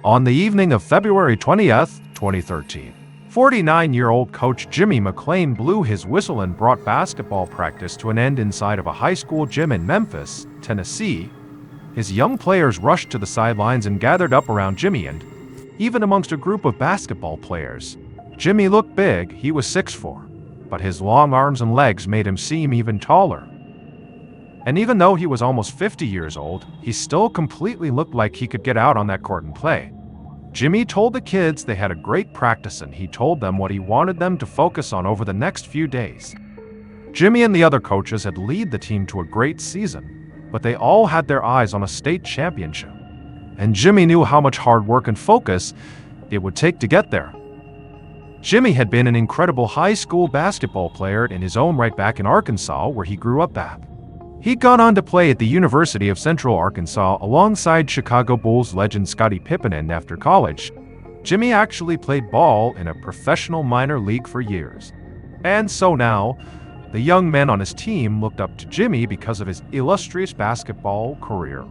On the evening of February 20th, 2013, 49-year-old coach Jimmy McClain blew his whistle and brought basketball practice to an end inside of a high school gym in Memphis, Tennessee. His young players rushed to the sidelines and gathered up around Jimmy, and even amongst a group of basketball players, Jimmy looked big. He was 6'4", but his long arms and legs made him seem even taller. And even though he was almost 50 years old, he still completely looked like he could get out on that court and play. Jimmy told the kids they had a great practice, and he told them what he wanted them to focus on over the next few days. Jimmy and the other coaches had led the team to a great season, but they all had their eyes on a state championship. And Jimmy knew how much hard work and focus it would take to get there. Jimmy had been an incredible high school basketball player in his own right back in Arkansas, where he grew up at. He'd gone on to play at the University of Central Arkansas alongside Chicago Bulls legend Scottie Pippen, and after college, Jimmy actually played ball in a professional minor league for years. And so now, the young men on his team looked up to Jimmy because of his illustrious basketball career.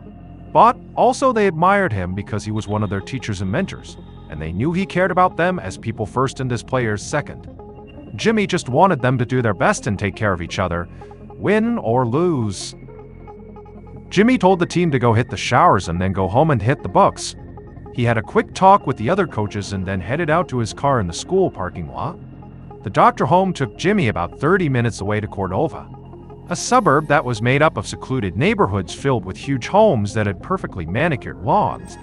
But also they admired him because he was one of their teachers and mentors, and they knew he cared about them as people first and as players second. Jimmy just wanted them to do their best and take care of each other, win or lose. Jimmy told the team to go hit the showers and then go home and hit the books. He had a quick talk with the other coaches and then headed out to his car in the school parking lot. The doctor home took Jimmy about 30 minutes away to Cordova, a suburb that was made up of secluded neighborhoods filled with huge homes that had perfectly manicured lawns.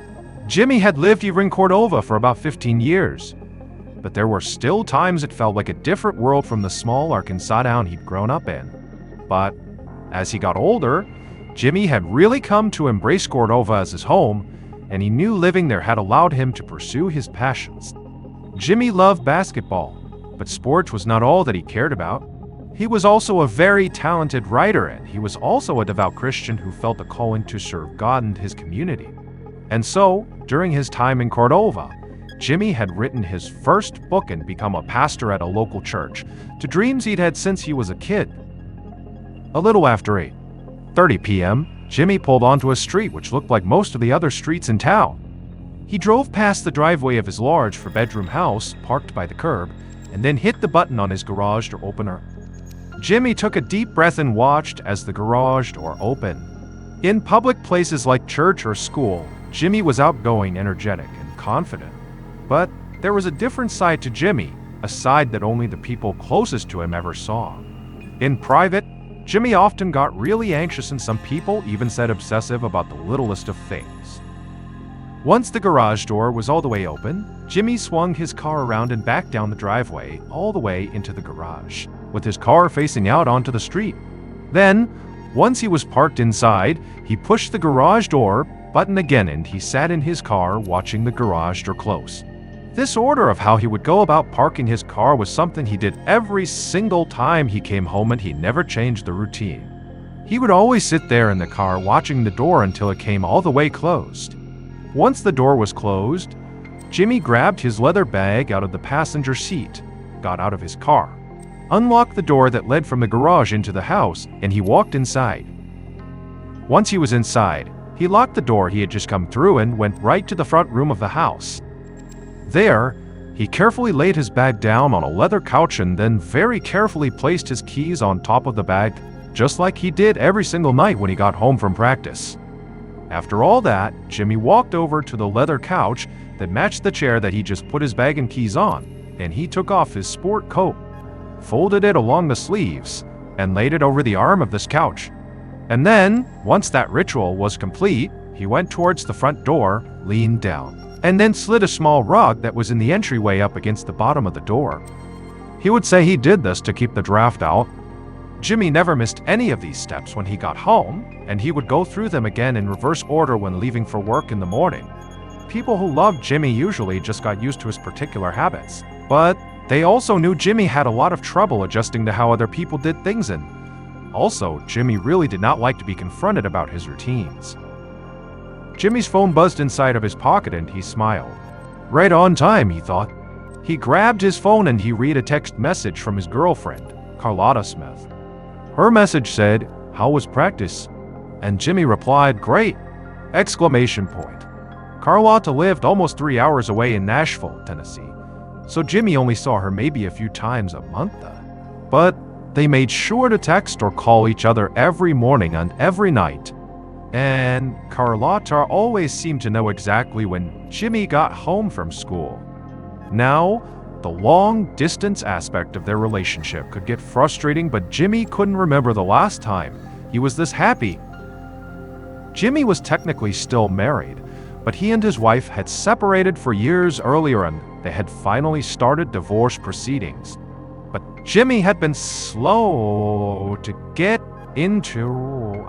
Jimmy had lived here in Cordova for about 15 years, but there were still times it felt like a different world from the small Arkansas town he'd grown up in. But as he got older, Jimmy had really come to embrace Cordova as his home, and he knew living there had allowed him to pursue his passions. Jimmy loved basketball, but sports was not all that he cared about. He was also a very talented writer, and he was also a devout Christian who felt a calling to serve God and his community. And so, during his time in Cordova, Jimmy had written his first book and become a pastor at a local church, to dreams he'd had since he was a kid. A little after 8:30 p.m., Jimmy pulled onto a street which looked like most of the other streets in town. He drove past the driveway of his large four-bedroom house, parked by the curb, and then hit the button on his garage door opener. Jimmy took a deep breath and watched as the garage door opened. In public places like church or school, Jimmy was outgoing, energetic, and confident. But there was a different side to Jimmy, a side that only the people closest to him ever saw. In private, Jimmy often got really anxious, and some people even said obsessive about the littlest of things. Once the garage door was all the way open, Jimmy swung his car around and backed down the driveway all the way into the garage, with his car facing out onto the street. Then, once he was parked inside, he pushed the garage door button again and he sat in his car watching the garage door close. This order of how he would go about parking his car was something he did every single time he came home, and he never changed the routine. He would always sit there in the car watching the door until it came all the way closed. Once the door was closed, Jimmy grabbed his leather bag out of the passenger seat, got out of his car, unlocked the door that led from the garage into the house, and he walked inside. Once he was inside, he locked the door he had just come through and went right to the front room of the house. There, he carefully laid his bag down on a leather couch and then very carefully placed his keys on top of the bag, just like he did every single night when he got home from practice. After all that, Jimmy walked over to the leather couch that matched the chair that he just put his bag and keys on, and he took off his sport coat, folded it along the sleeves, and laid it over the arm of this couch. And then, once that ritual was complete, he went towards the front door, leaned down, and then slid a small rug that was in the entryway up against the bottom of the door. He would say he did this to keep the draft out. Jimmy never missed any of these steps when he got home, and he would go through them again in reverse order when leaving for work in the morning. People who loved Jimmy usually just got used to his particular habits, but they also knew Jimmy had a lot of trouble adjusting to how other people did things, and also, Jimmy really did not like to be confronted about his routines. Jimmy's phone buzzed inside of his pocket and he smiled. Right on time, he thought. He grabbed his phone and he read a text message from his girlfriend, Carlotta Smith. Her message said, "How was practice?" And Jimmy replied, "Great!" Exclamation point. Carlotta lived almost 3 hours away in Nashville, Tennessee, so Jimmy only saw her maybe a few times a month. But they made sure to text or call each other every morning and every night. And Carlotta always seemed to know exactly when Jimmy got home from school. Now, the long-distance aspect of their relationship could get frustrating, but Jimmy couldn't remember the last time he was this happy. Jimmy was technically still married, but he and his wife had separated for years earlier and they had finally started divorce proceedings. But Jimmy had been slow to get into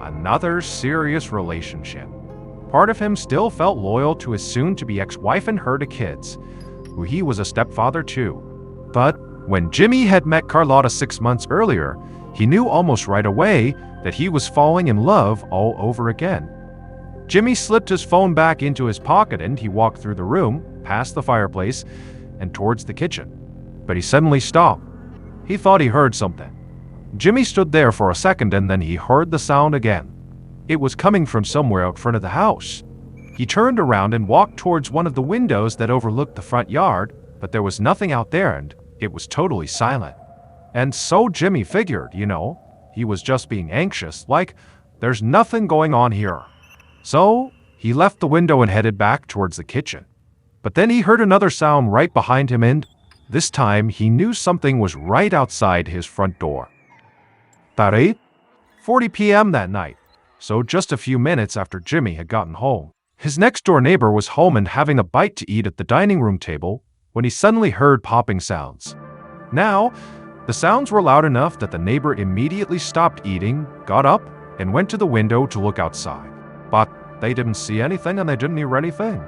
another serious relationship. Part of him still felt loyal to his soon-to-be ex-wife and her 2 kids, who he was a stepfather to. But when Jimmy had met Carlotta 6 months earlier, he knew almost right away that he was falling in love all over again. Jimmy slipped his phone back into his pocket and he walked through the room, past the fireplace, and towards the kitchen. But he suddenly stopped. He thought he heard something. Jimmy stood there for a second and then he heard the sound again. It was coming from somewhere out front of the house. He turned around and walked towards one of the windows that overlooked the front yard, but there was nothing out there and it was totally silent. And so Jimmy figured, he was just being anxious, like there's nothing going on here. So he left the window and headed back towards the kitchen. But then he heard another sound right behind him and this time, he knew something was right outside his front door. About 8:40 p.m. that night, so just a few minutes after Jimmy had gotten home. His next-door neighbor was home and having a bite to eat at the dining room table when he suddenly heard popping sounds. Now, the sounds were loud enough that the neighbor immediately stopped eating, got up, and went to the window to look outside. But they didn't see anything and they didn't hear anything.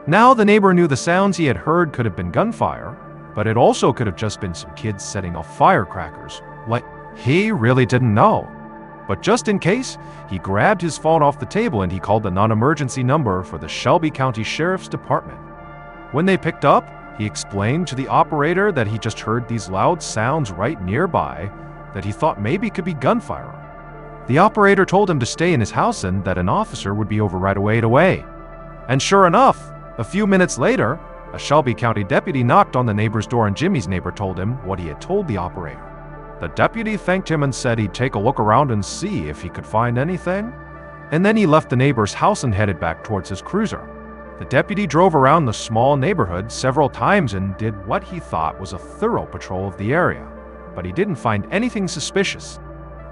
Now the neighbor knew the sounds he had heard could have been gunfire, but it also could have just been some kids setting off firecrackers. Like, he really didn't know. But just in case, he grabbed his phone off the table and he called the non-emergency number for the Shelby County Sheriff's Department. When they picked up, he explained to the operator that he just heard these loud sounds right nearby that he thought maybe could be gunfire. The operator told him to stay in his house and that an officer would be over right away. And sure enough, a few minutes later, a Shelby County deputy knocked on the neighbor's door and Jimmy's neighbor told him what he had told the operator. The deputy thanked him and said he'd take a look around and see if he could find anything. And then he left the neighbor's house and headed back towards his cruiser. The deputy drove around the small neighborhood several times and did what he thought was a thorough patrol of the area, but he didn't find anything suspicious.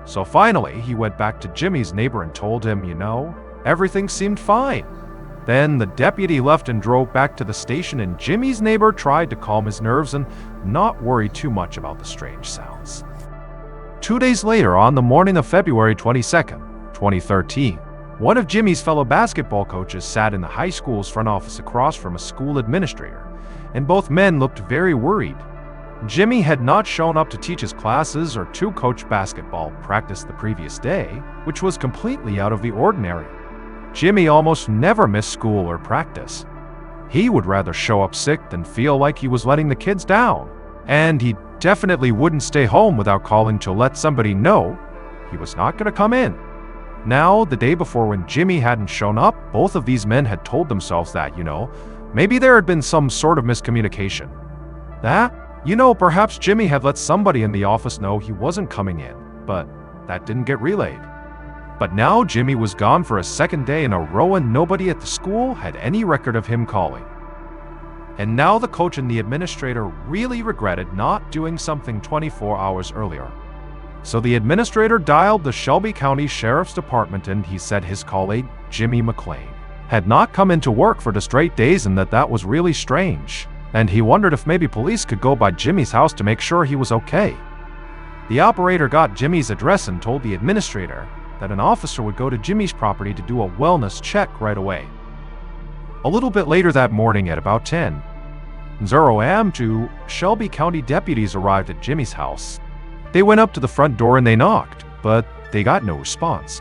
So finally, he went back to Jimmy's neighbor and told him, everything seemed fine. Then the deputy left and drove back to the station and Jimmy's neighbor tried to calm his nerves and not worry too much about the strange sounds. 2 days later, on the morning of February 22nd, 2013, one of Jimmy's fellow basketball coaches sat in the high school's front office across from a school administrator, and both men looked very worried. Jimmy had not shown up to teach his classes or to coach basketball practice the previous day, which was completely out of the ordinary. Jimmy almost never missed school or practice. He would rather show up sick than feel like he was letting the kids down, and he definitely wouldn't stay home without calling to let somebody know he was not going to come in. Now, the day before when Jimmy hadn't shown up, both of these men had told themselves that, maybe there had been some sort of miscommunication. Perhaps Jimmy had let somebody in the office know he wasn't coming in, but that didn't get relayed. But now Jimmy was gone for a second day in a row and nobody at the school had any record of him calling. And now the coach and the administrator really regretted not doing something 24 hours earlier. So the administrator dialed the Shelby County Sheriff's Department and he said his colleague, Jimmy McLean, had not come into work for the straight days and that was really strange. And he wondered if maybe police could go by Jimmy's house to make sure he was okay. The operator got Jimmy's address and told the administrator that an officer would go to Jimmy's property to do a wellness check right away. A little bit later that morning at about 10:00 a.m., two Shelby County deputies arrived at Jimmy's house. They went up to the front door and they knocked, but they got no response.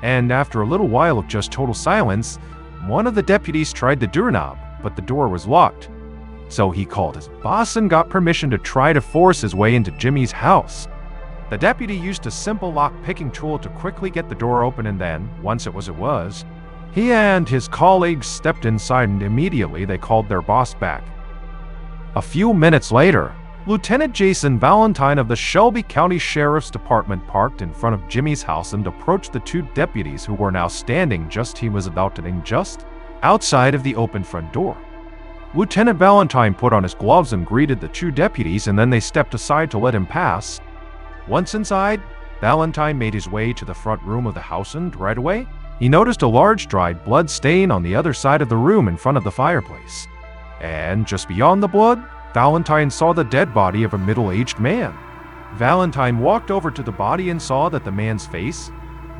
And after a little while of just total silence, one of the deputies tried the doorknob, but the door was locked. So he called his boss and got permission to try to force his way into Jimmy's house. The deputy used a simple lock-picking tool to quickly get the door open, and then, once it was, he and his colleagues stepped inside and immediately they called their boss back. A few minutes later, Lieutenant Jason Valentine of the Shelby County Sheriff's Department parked in front of Jimmy's house and approached the two deputies who were now standing just outside of the open front door. Lieutenant Valentine put on his gloves and greeted the two deputies, and then they stepped aside to let him pass. Once inside, Valentine made his way to the front room of the house and, right away, he noticed a large dried blood stain on the other side of the room in front of the fireplace. And just beyond the blood, Valentine saw the dead body of a middle-aged man. Valentine walked over to the body and saw that the man's face,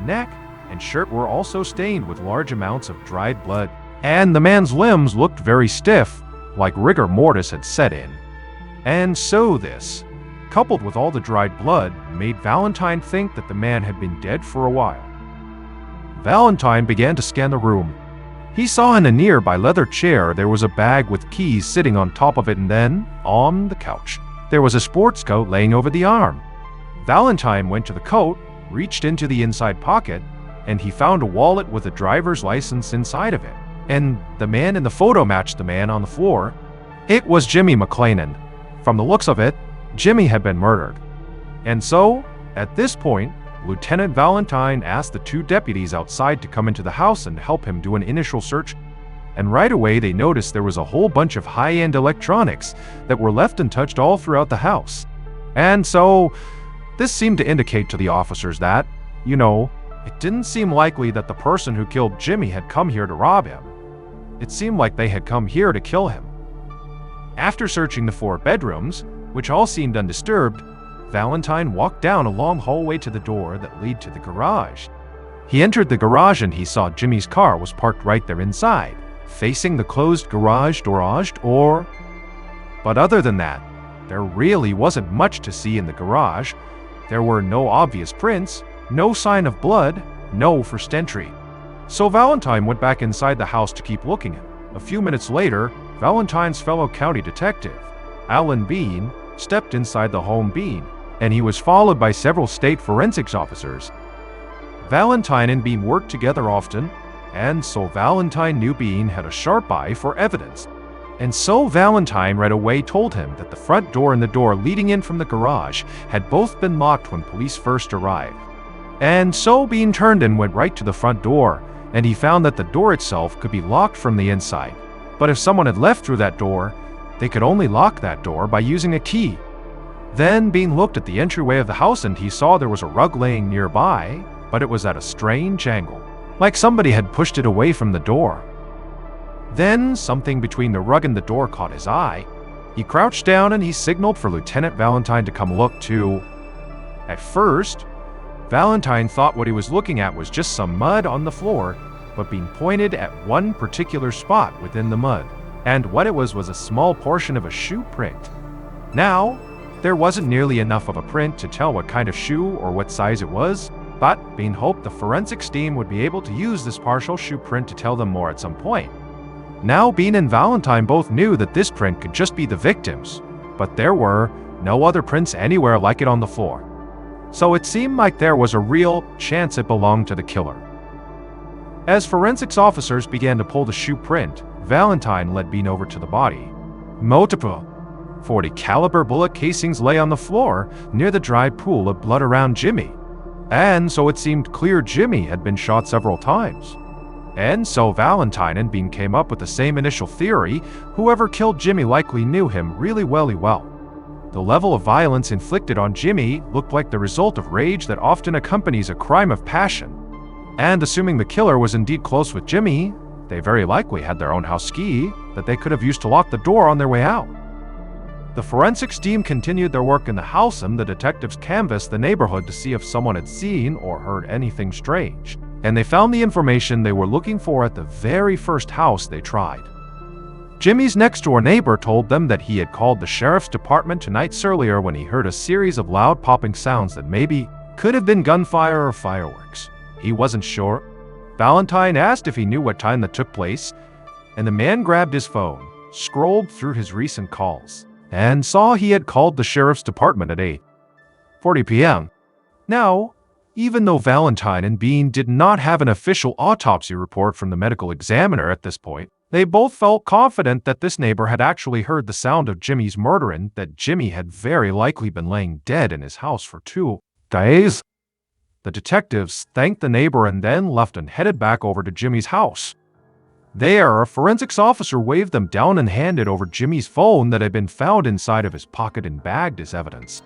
neck, and shirt were also stained with large amounts of dried blood, and the man's limbs looked very stiff, like rigor mortis had set in. And so this, coupled with all the dried blood, made Valentine think that the man had been dead for a while. Valentine began to scan the room. He saw in a nearby leather chair there was a bag with keys sitting on top of it, and then, on the couch, there was a sports coat laying over the arm. Valentine went to the coat, reached into the inside pocket, and he found a wallet with a driver's license inside of it. And the man in the photo matched the man on the floor. It was Jimmy McLean, and from the looks of it, Jimmy had been murdered. And so, at this point, Lieutenant Valentine asked the two deputies outside to come into the house and help him do an initial search, and right away they noticed there was a whole bunch of high-end electronics that were left untouched all throughout the house. And so, this seemed to indicate to the officers that, it didn't seem likely that the person who killed Jimmy had come here to rob him. It seemed like they had come here to kill him. After searching the 4 bedrooms, which all seemed undisturbed, Valentine walked down a long hallway to the door that led to the garage. He entered the garage and he saw Jimmy's car was parked right there inside, facing the closed garage door. But other than that, there really wasn't much to see in the garage. There were no obvious prints, no sign of blood, no first entry. So Valentine went back inside the house to keep looking. A few minutes later, Valentine's fellow county detective, Alan Bean, stepped inside the home and he was followed by several state forensics officers. Valentine and Bean worked together often, and so Valentine knew Bean had a sharp eye for evidence. And so Valentine right away told him that the front door and the door leading in from the garage had both been locked when police first arrived. And so Bean turned and went right to the front door, and he found that the door itself could be locked from the inside. But if someone had left through that door, they could only lock that door by using a key. Then Bean looked at the entryway of the house and he saw there was a rug laying nearby, but it was at a strange angle, like somebody had pushed it away from the door. Then something between the rug and the door caught his eye. He crouched down and he signaled for Lieutenant Valentine to come look too. At first, Valentine thought what he was looking at was just some mud on the floor, but Bean pointed at one particular spot within the mud, and what it was a small portion of a shoe print. Now, there wasn't nearly enough of a print to tell what kind of shoe or what size it was, but Bean hoped the forensics team would be able to use this partial shoe print to tell them more at some point. Now Bean and Valentine both knew that this print could just be the victim's, but there were no other prints anywhere like it on the floor. So it seemed like there was a real chance it belonged to the killer. As forensics officers began to pull the shoe print, Valentine led Bean over to the body. Multiple .40 caliber bullet casings lay on the floor near the dry pool of blood around Jimmy. And so it seemed clear Jimmy had been shot several times. And so Valentine and Bean came up with the same initial theory: whoever killed Jimmy likely knew him really well. The level of violence inflicted on Jimmy looked like the result of rage that often accompanies a crime of passion. And assuming the killer was indeed close with Jimmy, they very likely had their own house key that they could have used to lock the door on their way out. The forensics team continued their work in the house, and the detectives canvassed the neighborhood to see if someone had seen or heard anything strange. And they found the information they were looking for at the very first house they tried. Jimmy's next-door neighbor told them that he had called the sheriff's department 2 nights earlier when he heard a series of loud popping sounds that maybe could have been gunfire or fireworks. He wasn't sure. Valentine asked if he knew what time that took place, and the man grabbed his phone, scrolled through his recent calls, and saw he had called the sheriff's department at 8:40 p.m. Now, even though Valentine and Bean did not have an official autopsy report from the medical examiner at this point, they both felt confident that this neighbor had actually heard the sound of Jimmy's murder and that Jimmy had very likely been laying dead in his house for 2 days. The detectives thanked the neighbor and then left and headed back over to Jimmy's house. There, a forensics officer waved them down and handed over Jimmy's phone that had been found inside of his pocket and bagged as evidence.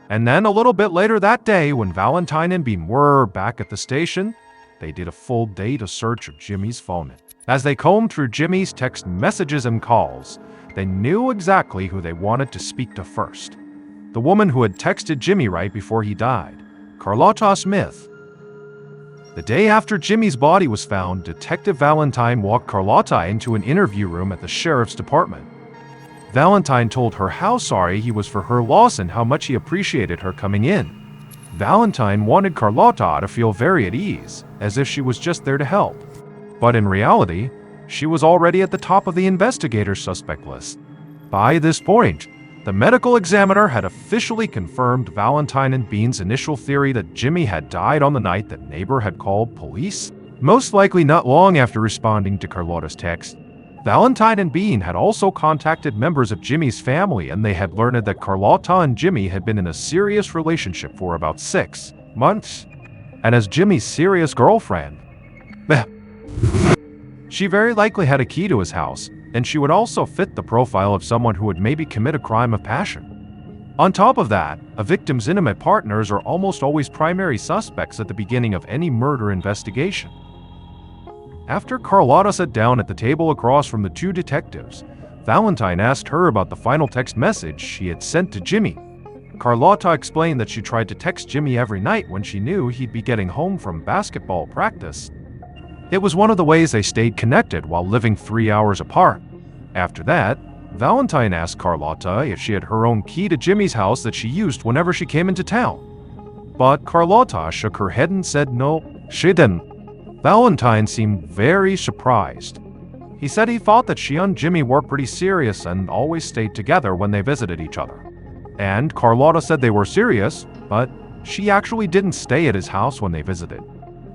And then a little bit later that day, when Valentine and Bean were back at the station, they did a full data search of Jimmy's phone. As they combed through Jimmy's text messages and calls, they knew exactly who they wanted to speak to first. The woman who had texted Jimmy right before he died, Carlotta Smith. The day after Jimmy's body was found, Detective Valentine walked Carlotta into an interview room at the sheriff's department. Valentine told her how sorry he was for her loss and how much he appreciated her coming in. Valentine wanted Carlotta to feel very at ease, as if she was just there to help. But in reality, she was already at the top of the investigator's suspect list. By this point, the medical examiner had officially confirmed Valentine and Bean's initial theory that Jimmy had died on the night that neighbor had called police, most likely not long after responding to Carlotta's text. Valentine and Bean had also contacted members of Jimmy's family, and they had learned that Carlotta and Jimmy had been in a serious relationship for about 6 months. And as Jimmy's serious girlfriend, she very likely had a key to his house, and she would also fit the profile of someone who would maybe commit a crime of passion. On top of that, a victim's intimate partners are almost always primary suspects at the beginning of any murder investigation. After Carlotta sat down at the table across from the 2 detectives, Valentine asked her about the final text message she had sent to Jimmy. Carlotta explained that she tried to text Jimmy every night when she knew he'd be getting home from basketball practice. It was one of the ways they stayed connected while living 3 hours apart. After that, Valentine asked Carlotta if she had her own key to Jimmy's house that she used whenever she came into town. But Carlotta shook her head and said no, she didn't. Valentine seemed very surprised. He said he thought that she and Jimmy were pretty serious and always stayed together when they visited each other. And Carlotta said they were serious, but she actually didn't stay at his house when they visited.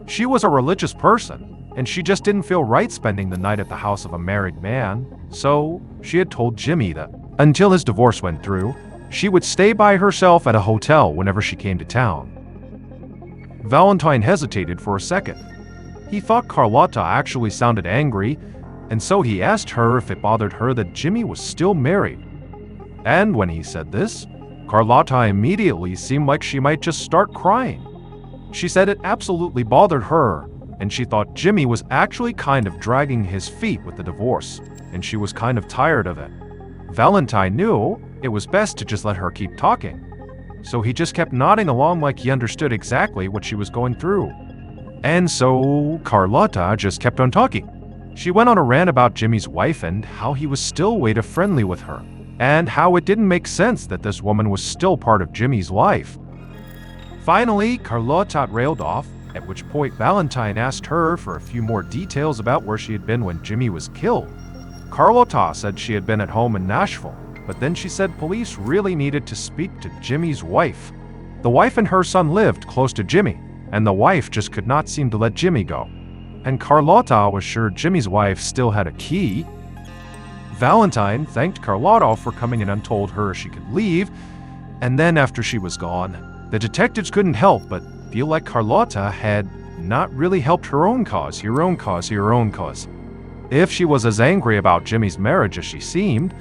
She was a religious person, and she just didn't feel right spending the night at the house of a married man, so she had told Jimmy that until his divorce went through, she would stay by herself at a hotel whenever she came to town. Valentine hesitated for a second. He thought Carlotta actually sounded angry, and so he asked her if it bothered her that Jimmy was still married. And when he said this, Carlotta immediately seemed like she might just start crying. She said it absolutely bothered her, and she thought Jimmy was actually kind of dragging his feet with the divorce, and she was kind of tired of it. Valentine knew it was best to just let her keep talking, so he just kept nodding along like he understood exactly what she was going through. And so Carlotta just kept on talking. She went on a rant about Jimmy's wife and how he was still way too friendly with her, and how it didn't make sense that this woman was still part of Jimmy's life. Finally, Carlotta railed off, at which point Valentine asked her for a few more details about where she had been when Jimmy was killed. Carlotta said she had been at home in Nashville, but then she said police really needed to speak to Jimmy's wife. The wife and her son lived close to Jimmy, and the wife just could not seem to let Jimmy go. And Carlotta was sure Jimmy's wife still had a key. Valentine thanked Carlotta for coming in and told her she could leave, and then after she was gone, the detectives couldn't help but feel like Carlotta had not really helped her own cause. If she was as angry about Jimmy's marriage as she seemed,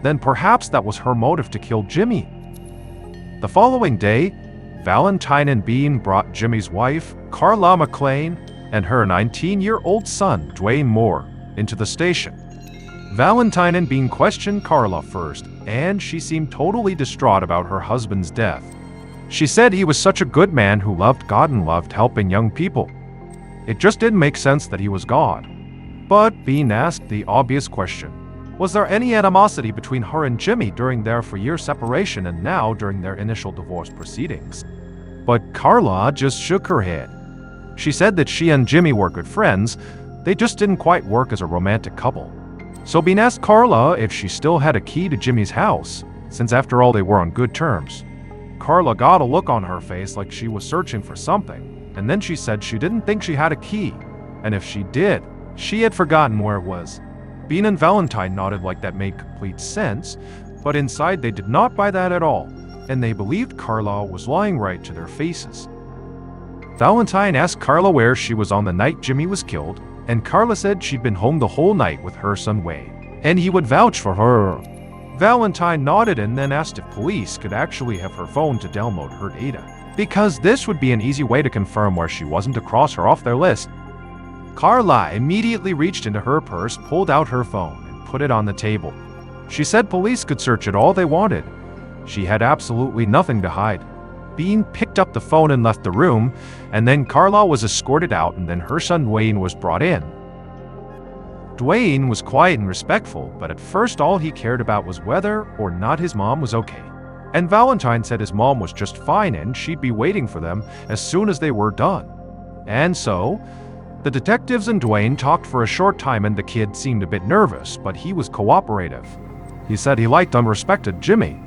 then perhaps that was her motive to kill Jimmy. The following day, Valentine and Bean brought Jimmy's wife, Carla McLean, and her 19-year-old son, Dwayne Moore, into the station. Valentine and Bean questioned Carla first, and she seemed totally distraught about her husband's death. She said he was such a good man who loved God and loved helping young people. It just didn't make sense that he was God. But Bean asked the obvious question. Was there any animosity between her and Jimmy during their 4-year separation and now during their initial divorce proceedings? But Carla just shook her head. She said that she and Jimmy were good friends, they just didn't quite work as a romantic couple. So Bean asked Carla if she still had a key to Jimmy's house, since after all they were on good terms. Carla got a look on her face like she was searching for something, and then she said she didn't think she had a key, and if she did, she had forgotten where it was. Bean and Valentine nodded like that made complete sense, but inside they did not buy that at all, and they believed Carla was lying right to their faces. Valentine asked Carla where she was on the night Jimmy was killed, and Carla said she'd been home the whole night with her son Wayne, and he would vouch for her. Valentine nodded and then asked if police could actually have her phone to download her data, because this would be an easy way to confirm where she wasn't to cross her off their list. Carla immediately reached into her purse, pulled out her phone, and put it on the table. She said police could search it all they wanted. She had absolutely nothing to hide. Bean picked up the phone and left the room, and then Carla was escorted out, and then her son Dwayne was brought in. Dwayne was quiet and respectful, but at first all he cared about was whether or not his mom was okay. And Valentine said his mom was just fine and she'd be waiting for them as soon as they were done. And so, the detectives and Dwayne talked for a short time, and the kid seemed a bit nervous, but he was cooperative. He said he liked and respected Jimmy.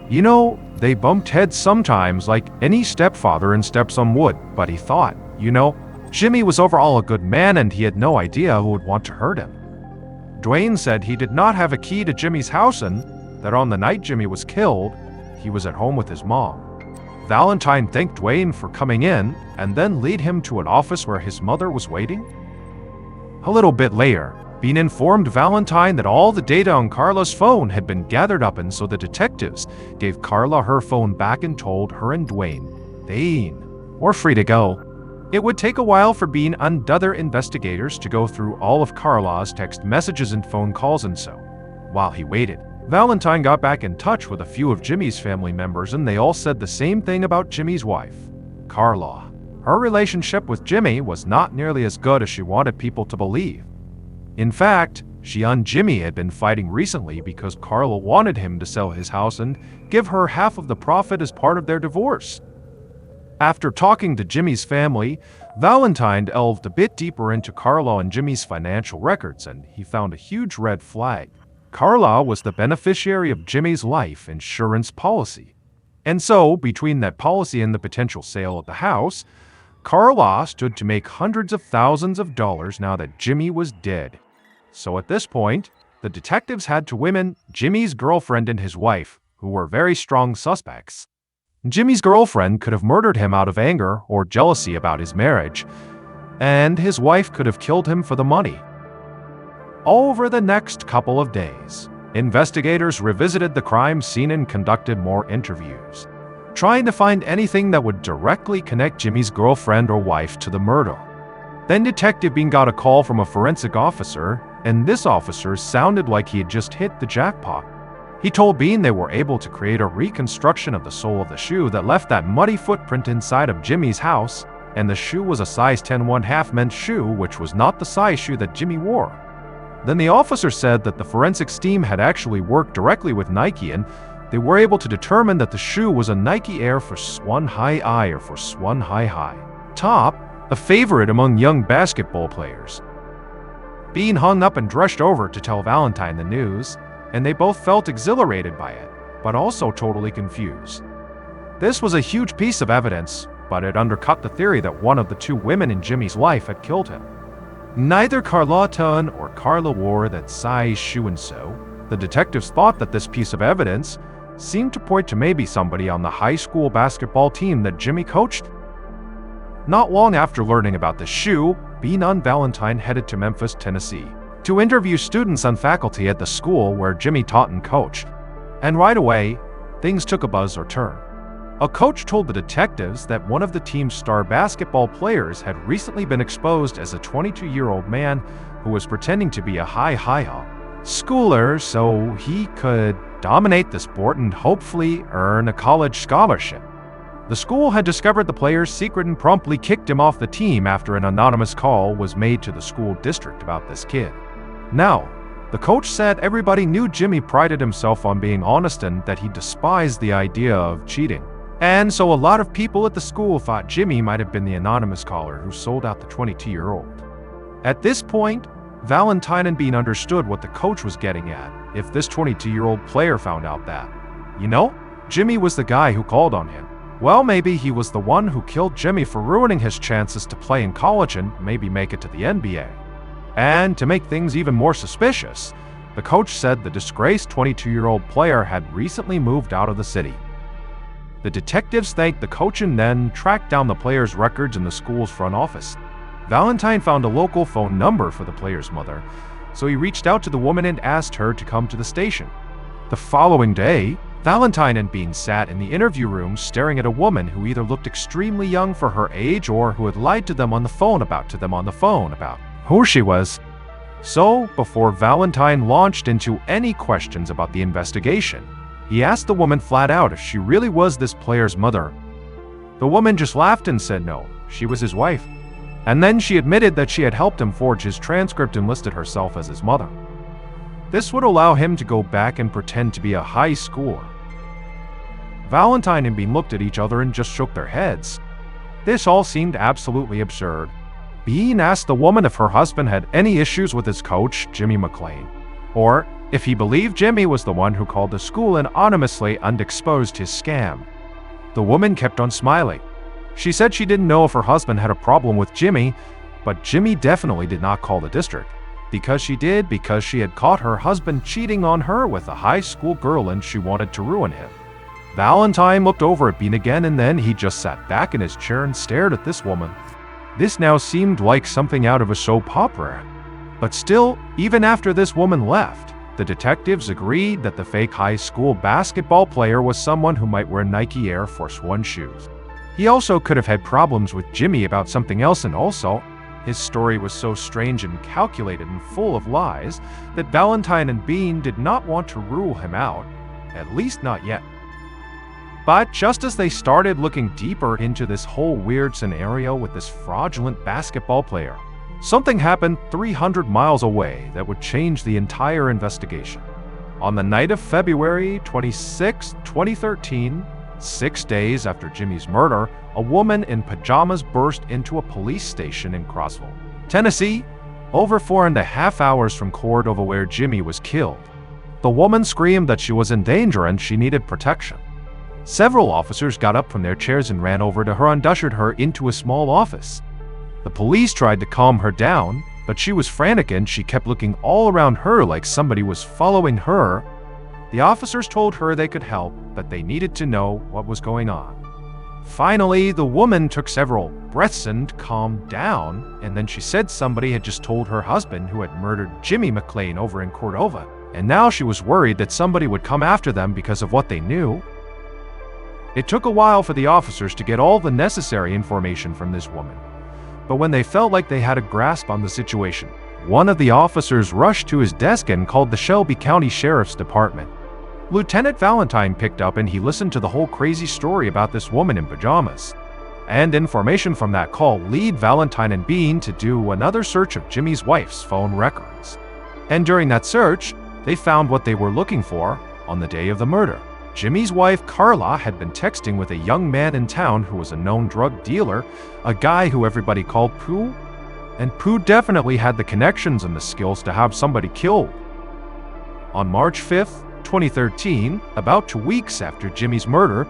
You know, they bumped heads sometimes like any stepfather and stepson would, but he thought, Jimmy was overall a good man and he had no idea who would want to hurt him. Dwayne said he did not have a key to Jimmy's house and that on the night Jimmy was killed, he was at home with his mom. Valentine thanked Dwayne for coming in and then led him to an office where his mother was waiting. A little bit later, Bean informed Valentine that all the data on Carla's phone had been gathered up, and so the detectives gave Carla her phone back and told her and Dwayne they were free to go. It would take a while for Bean and other investigators to go through all of Carla's text messages and phone calls, and so, while he waited, Valentine got back in touch with a few of Jimmy's family members, and they all said the same thing about Jimmy's wife, Carla. Her relationship with Jimmy was not nearly as good as she wanted people to believe. In fact, she and Jimmy had been fighting recently because Carla wanted him to sell his house and give her half of the profit as part of their divorce. After talking to Jimmy's family, Valentine delved a bit deeper into Carla and Jimmy's financial records, and he found a huge red flag. Carla was the beneficiary of Jimmy's life insurance policy. And so, between that policy and the potential sale of the house, Carla stood to make hundreds of thousands of dollars now that Jimmy was dead. So at this point, the detectives had to women Jimmy's girlfriend and his wife, who were very strong suspects. Jimmy's girlfriend could have murdered him out of anger or jealousy about his marriage, and his wife could have killed him for the money. Over the next couple of days, investigators revisited the crime scene and conducted more interviews, trying to find anything that would directly connect Jimmy's girlfriend or wife to the murder. Then Detective Bean got a call from a forensic officer, and this officer sounded like he had just hit the jackpot. He told Bean they were able to create a reconstruction of the sole of the shoe that left that muddy footprint inside of Jimmy's house, and the shoe was a size 10 1/2 men's shoe, which was not the size shoe that Jimmy wore. Then the officer said that the forensics team had actually worked directly with Nike, and they were able to determine that the shoe was a Nike Air Force One High Eye or Force One High High top, a favorite among young basketball players. Bean hung up and rushed over to tell Valentine the news, and they both felt exhilarated by it, but also totally confused. This was a huge piece of evidence, but it undercut the theory that one of the two women in Jimmy's life had killed him. Neither Carlotta or Carla wore that size shoe, and so the detectives thought that this piece of evidence seemed to point to maybe somebody on the high school basketball team that Jimmy coached. Not long after learning about the shoe, Bean and Valentine headed to Memphis, Tennessee, to interview students and faculty at the school where Jimmy taught and coached. And right away, things took a buzz or turn. A coach told the detectives that one of the team's star basketball players had recently been exposed as a 22-year-old man who was pretending to be a high schooler so he could dominate the sport and hopefully earn a college scholarship. The school had discovered the player's secret and promptly kicked him off the team after an anonymous call was made to the school district about this kid. Now, the coach said everybody knew Jimmy prided himself on being honest and that he despised the idea of cheating. And so a lot of people at the school thought Jimmy might have been the anonymous caller who sold out the 22-year-old. At this point, Valentine and Bean understood what the coach was getting at if this 22-year-old player found out that, Jimmy was the guy who called on him. Well, maybe he was the one who killed Jimmy for ruining his chances to play in college and maybe make it to the NBA. And to make things even more suspicious, the coach said the disgraced 22-year-old player had recently moved out of the city. The detectives thanked the coach and then tracked down the player's records in the school's front office. Valentine found a local phone number for the player's mother, so he reached out to the woman and asked her to come to the station. The following day, Valentine and Bean sat in the interview room staring at a woman who either looked extremely young for her age or who had lied to them on the phone about who she was. So, before Valentine launched into any questions about the investigation, he asked the woman flat out if she really was this player's mother. The woman just laughed and said no, she was his wife. And then she admitted that she had helped him forge his transcript and listed herself as his mother. This would allow him to go back and pretend to be a high schooler. Valentine and Bean looked at each other and just shook their heads. This all seemed absolutely absurd. Bean asked the woman if her husband had any issues with his coach, Jimmy McClain, or if he believed Jimmy was the one who called the school anonymously and exposed his scam. The woman kept on smiling. She said she didn't know if her husband had a problem with Jimmy, but Jimmy definitely did not call the district. Because she had caught her husband cheating on her with a high school girl and she wanted to ruin him. Valentine looked over at Bean again and then he just sat back in his chair and stared at this woman. This now seemed like something out of a soap opera. But still, even after this woman left, the detectives agreed that the fake high school basketball player was someone who might wear Nike Air Force One shoes. He also could have had problems with Jimmy about something else, and also, his story was so strange and calculated and full of lies that Valentine and Bean did not want to rule him out, at least not yet. But just as they started looking deeper into this whole weird scenario with this fraudulent basketball player, something happened 300 miles away that would change the entire investigation. On the night of February 26, 2013, 6 days after Jimmy's murder, a woman in pajamas burst into a police station in Crossville, Tennessee, over 4.5 hours from Cordova where Jimmy was killed. The woman screamed that she was in danger and she needed protection. Several officers got up from their chairs and ran over to her and ushered her into a small office. The police tried to calm her down, but she was frantic and she kept looking all around her like somebody was following her. The officers told her they could help, but they needed to know what was going on. Finally, the woman took several breaths and calmed down, and then she said somebody had just told her husband who had murdered Jimmy McClain over in Cordova, and now she was worried that somebody would come after them because of what they knew. It took a while for the officers to get all the necessary information from this woman, but when they felt like they had a grasp on the situation, one of the officers rushed to his desk and called the Shelby County Sheriff's Department. Lieutenant Valentine picked up and he listened to the whole crazy story about this woman in pajamas. And information from that call led Valentine and Bean to do another search of Jimmy's wife's phone records. And during that search, they found what they were looking for on the day of the murder. Jimmy's wife, Carla, had been texting with a young man in town who was a known drug dealer, a guy who everybody called Pooh. And Pooh definitely had the connections and the skills to have somebody killed. On March 5th, 2013, about 2 weeks after Jimmy's murder,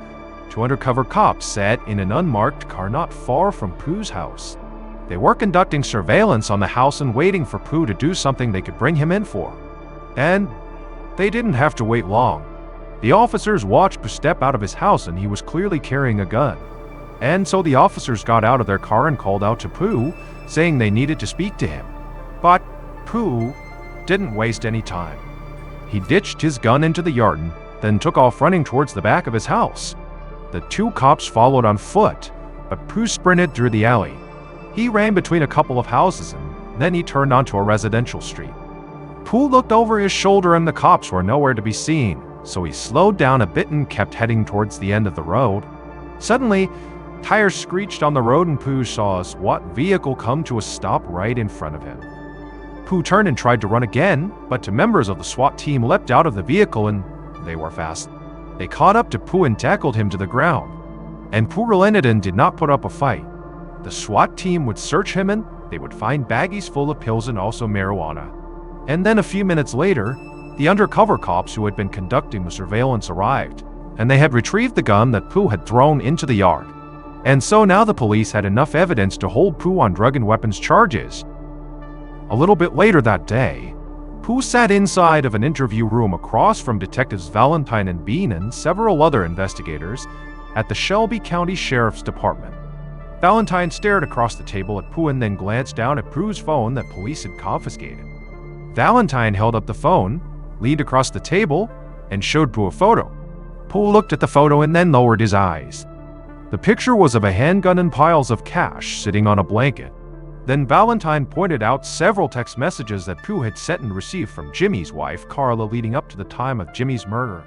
2 undercover cops sat in an unmarked car not far from Pooh's house. They were conducting surveillance on the house and waiting for Pooh to do something they could bring him in for. And they didn't have to wait long. The officers watched Pooh step out of his house and he was clearly carrying a gun. And so the officers got out of their car and called out to Pooh, saying they needed to speak to him. But Pooh didn't waste any time. He ditched his gun into the yard and then took off running towards the back of his house. The two cops followed on foot, but Pooh sprinted through the alley. He ran between a couple of houses and then he turned onto a residential street. Pooh looked over his shoulder and the cops were nowhere to be seen, so he slowed down a bit and kept heading towards the end of the road. Suddenly, tires screeched on the road and Pooh saw a SWAT vehicle come to a stop right in front of him. Pooh turned and tried to run again, but two members of the SWAT team leapt out of the vehicle and they were fast. They caught up to Pooh and tackled him to the ground. And Pooh relented and did not put up a fight. The SWAT team would search him and they would find baggies full of pills and also marijuana. And then a few minutes later, the undercover cops who had been conducting the surveillance arrived, and they had retrieved the gun that Pooh had thrown into the yard. And so now the police had enough evidence to hold Pooh on drug and weapons charges. A little bit later that day, Pooh sat inside of an interview room across from Detectives Valentine and Bean and several other investigators at the Shelby County Sheriff's Department. Valentine stared across the table at Pooh and then glanced down at Pooh's phone that police had confiscated. Valentine held up the phone, leaned across the table, and showed Pooh a photo. Pooh looked at the photo and then lowered his eyes. The picture was of a handgun and piles of cash sitting on a blanket. Then Valentine pointed out several text messages that Pooh had sent and received from Jimmy's wife, Carla, leading up to the time of Jimmy's murder.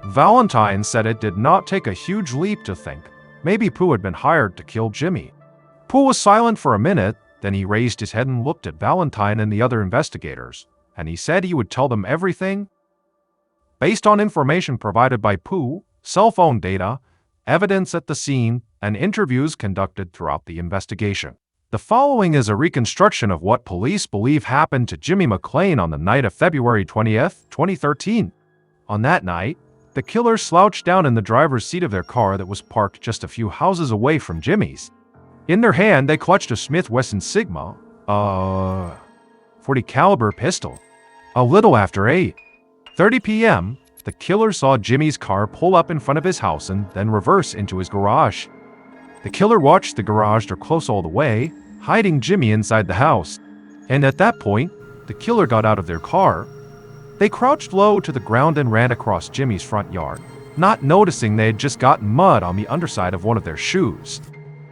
Valentine said it did not take a huge leap to think maybe Pooh had been hired to kill Jimmy. Pooh was silent for a minute, then he raised his head and looked at Valentine and the other investigators, and he said he would tell them everything. Based on information provided by Pooh, cell phone data, evidence at the scene, and interviews conducted throughout the investigation. The following is a reconstruction of what police believe happened to Jimmy McClain on the night of February 20th, 2013. On that night, the killer slouched down in the driver's seat of their car that was parked just a few houses away from Jimmy's. In their hand, they clutched a Smith & Wesson Sigma, .40 caliber pistol. A little after 8:30 p.m., the killer saw Jimmy's car pull up in front of his house and then reverse into his garage. The killer watched the garage door close all the way, hiding Jimmy inside the house. And at that point, the killer got out of their car. They crouched low to the ground and ran across Jimmy's front yard, not noticing they had just gotten mud on the underside of one of their shoes.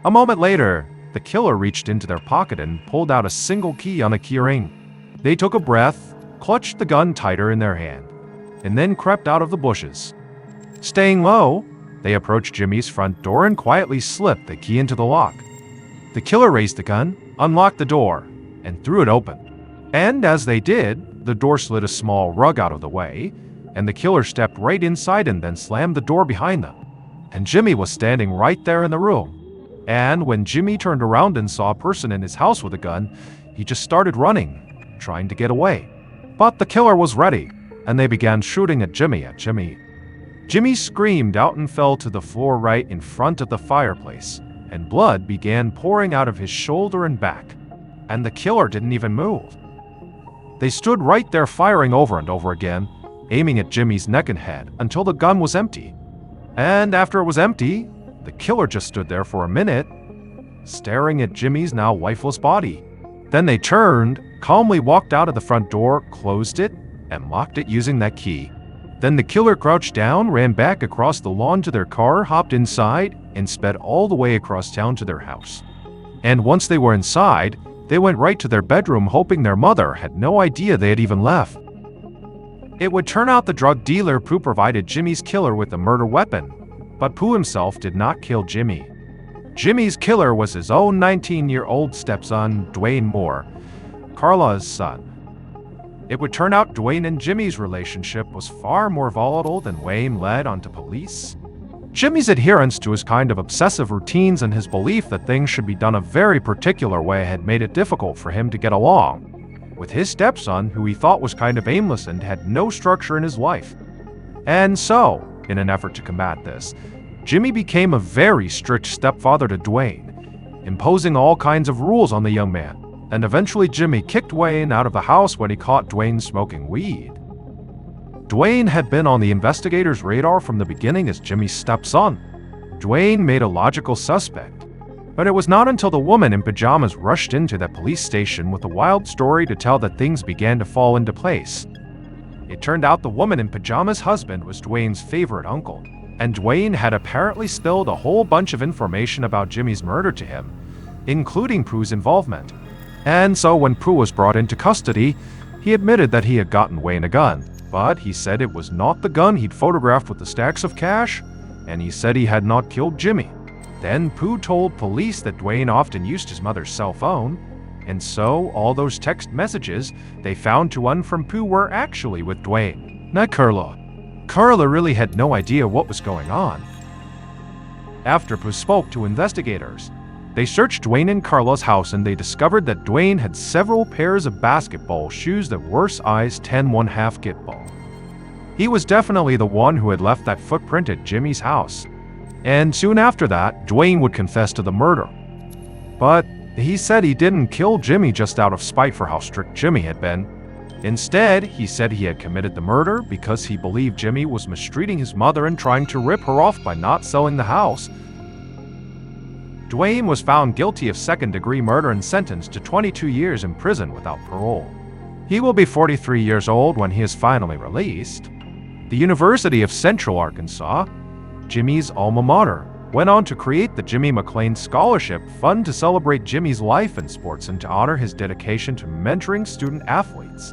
A moment later, the killer reached into their pocket and pulled out a single key on a key ring. They took a breath, clutched the gun tighter in their hand, and then crept out of the bushes. Staying low, they approached Jimmy's front door and quietly slipped the key into the lock. The killer raised the gun, unlocked the door, and threw it open. And as they did, the door slid a small rug out of the way, and the killer stepped right inside and then slammed the door behind them. And Jimmy was standing right there in the room. And when Jimmy turned around and saw a person in his house with a gun, he just started running, trying to get away. But the killer was ready, and they began shooting at Jimmy. Jimmy screamed out and fell to the floor right in front of the fireplace, and blood began pouring out of his shoulder and back. And the killer didn't even move. They stood right there firing over and over again, aiming at Jimmy's neck and head until the gun was empty. And after it was empty, the killer just stood there for a minute, staring at Jimmy's now lifeless body. Then they turned, calmly walked out of the front door, closed it, and locked it using that key. Then the killer crouched down, ran back across the lawn to their car, hopped inside, and sped all the way across town to their house. And once they were inside, they went right to their bedroom, hoping their mother had no idea they had even left. It would turn out the drug dealer Pooh provided Jimmy's killer with a murder weapon, but Pooh himself did not kill Jimmy. Jimmy's killer was his own 19-year-old stepson, Dwayne Moore, Carla's son. It would turn out Dwayne and Jimmy's relationship was far more volatile than Wayne led onto police. Jimmy's adherence to his kind of obsessive routines and his belief that things should be done a very particular way had made it difficult for him to get along with his stepson, who he thought was kind of aimless and had no structure in his life. And so, in an effort to combat this, Jimmy became a very strict stepfather to Dwayne, imposing all kinds of rules on the young man. And eventually Jimmy kicked Dwayne out of the house when he caught Dwayne smoking weed. Dwayne had been on the investigators' radar from the beginning as Jimmy's stepson. Dwayne made a logical suspect. But it was not until the woman in pajamas rushed into that police station with a wild story to tell that things began to fall into place. It turned out the woman in pajamas' husband was Dwayne's favorite uncle, and Dwayne had apparently spilled a whole bunch of information about Jimmy's murder to him, including Pooh's involvement. And so when Pooh was brought into custody, he admitted that he had gotten Wayne a gun, but he said it was not the gun he'd photographed with the stacks of cash, and he said he had not killed Jimmy. Then Pooh told police that Dwayne often used his mother's cell phone, and so all those text messages they found to one from Pooh were actually with Dwayne, not Carla. Carla really had no idea what was going on. After Pooh spoke to investigators, they searched Dwayne and Carla's house and they discovered that Dwayne had several pairs of basketball shoes that were size 10½ kit ball. He was definitely the one who had left that footprint at Jimmy's house. And soon after that, Dwayne would confess to the murder. But he said he didn't kill Jimmy just out of spite for how strict Jimmy had been. Instead, he said he had committed the murder because he believed Jimmy was mistreating his mother and trying to rip her off by not selling the house. Dwayne was found guilty of second-degree murder and sentenced to 22 years in prison without parole. He will be 43 years old when he is finally released. The University of Central Arkansas, Jimmy's alma mater, went on to create the Jimmy McClain Scholarship Fund to celebrate Jimmy's life in sports and to honor his dedication to mentoring student athletes.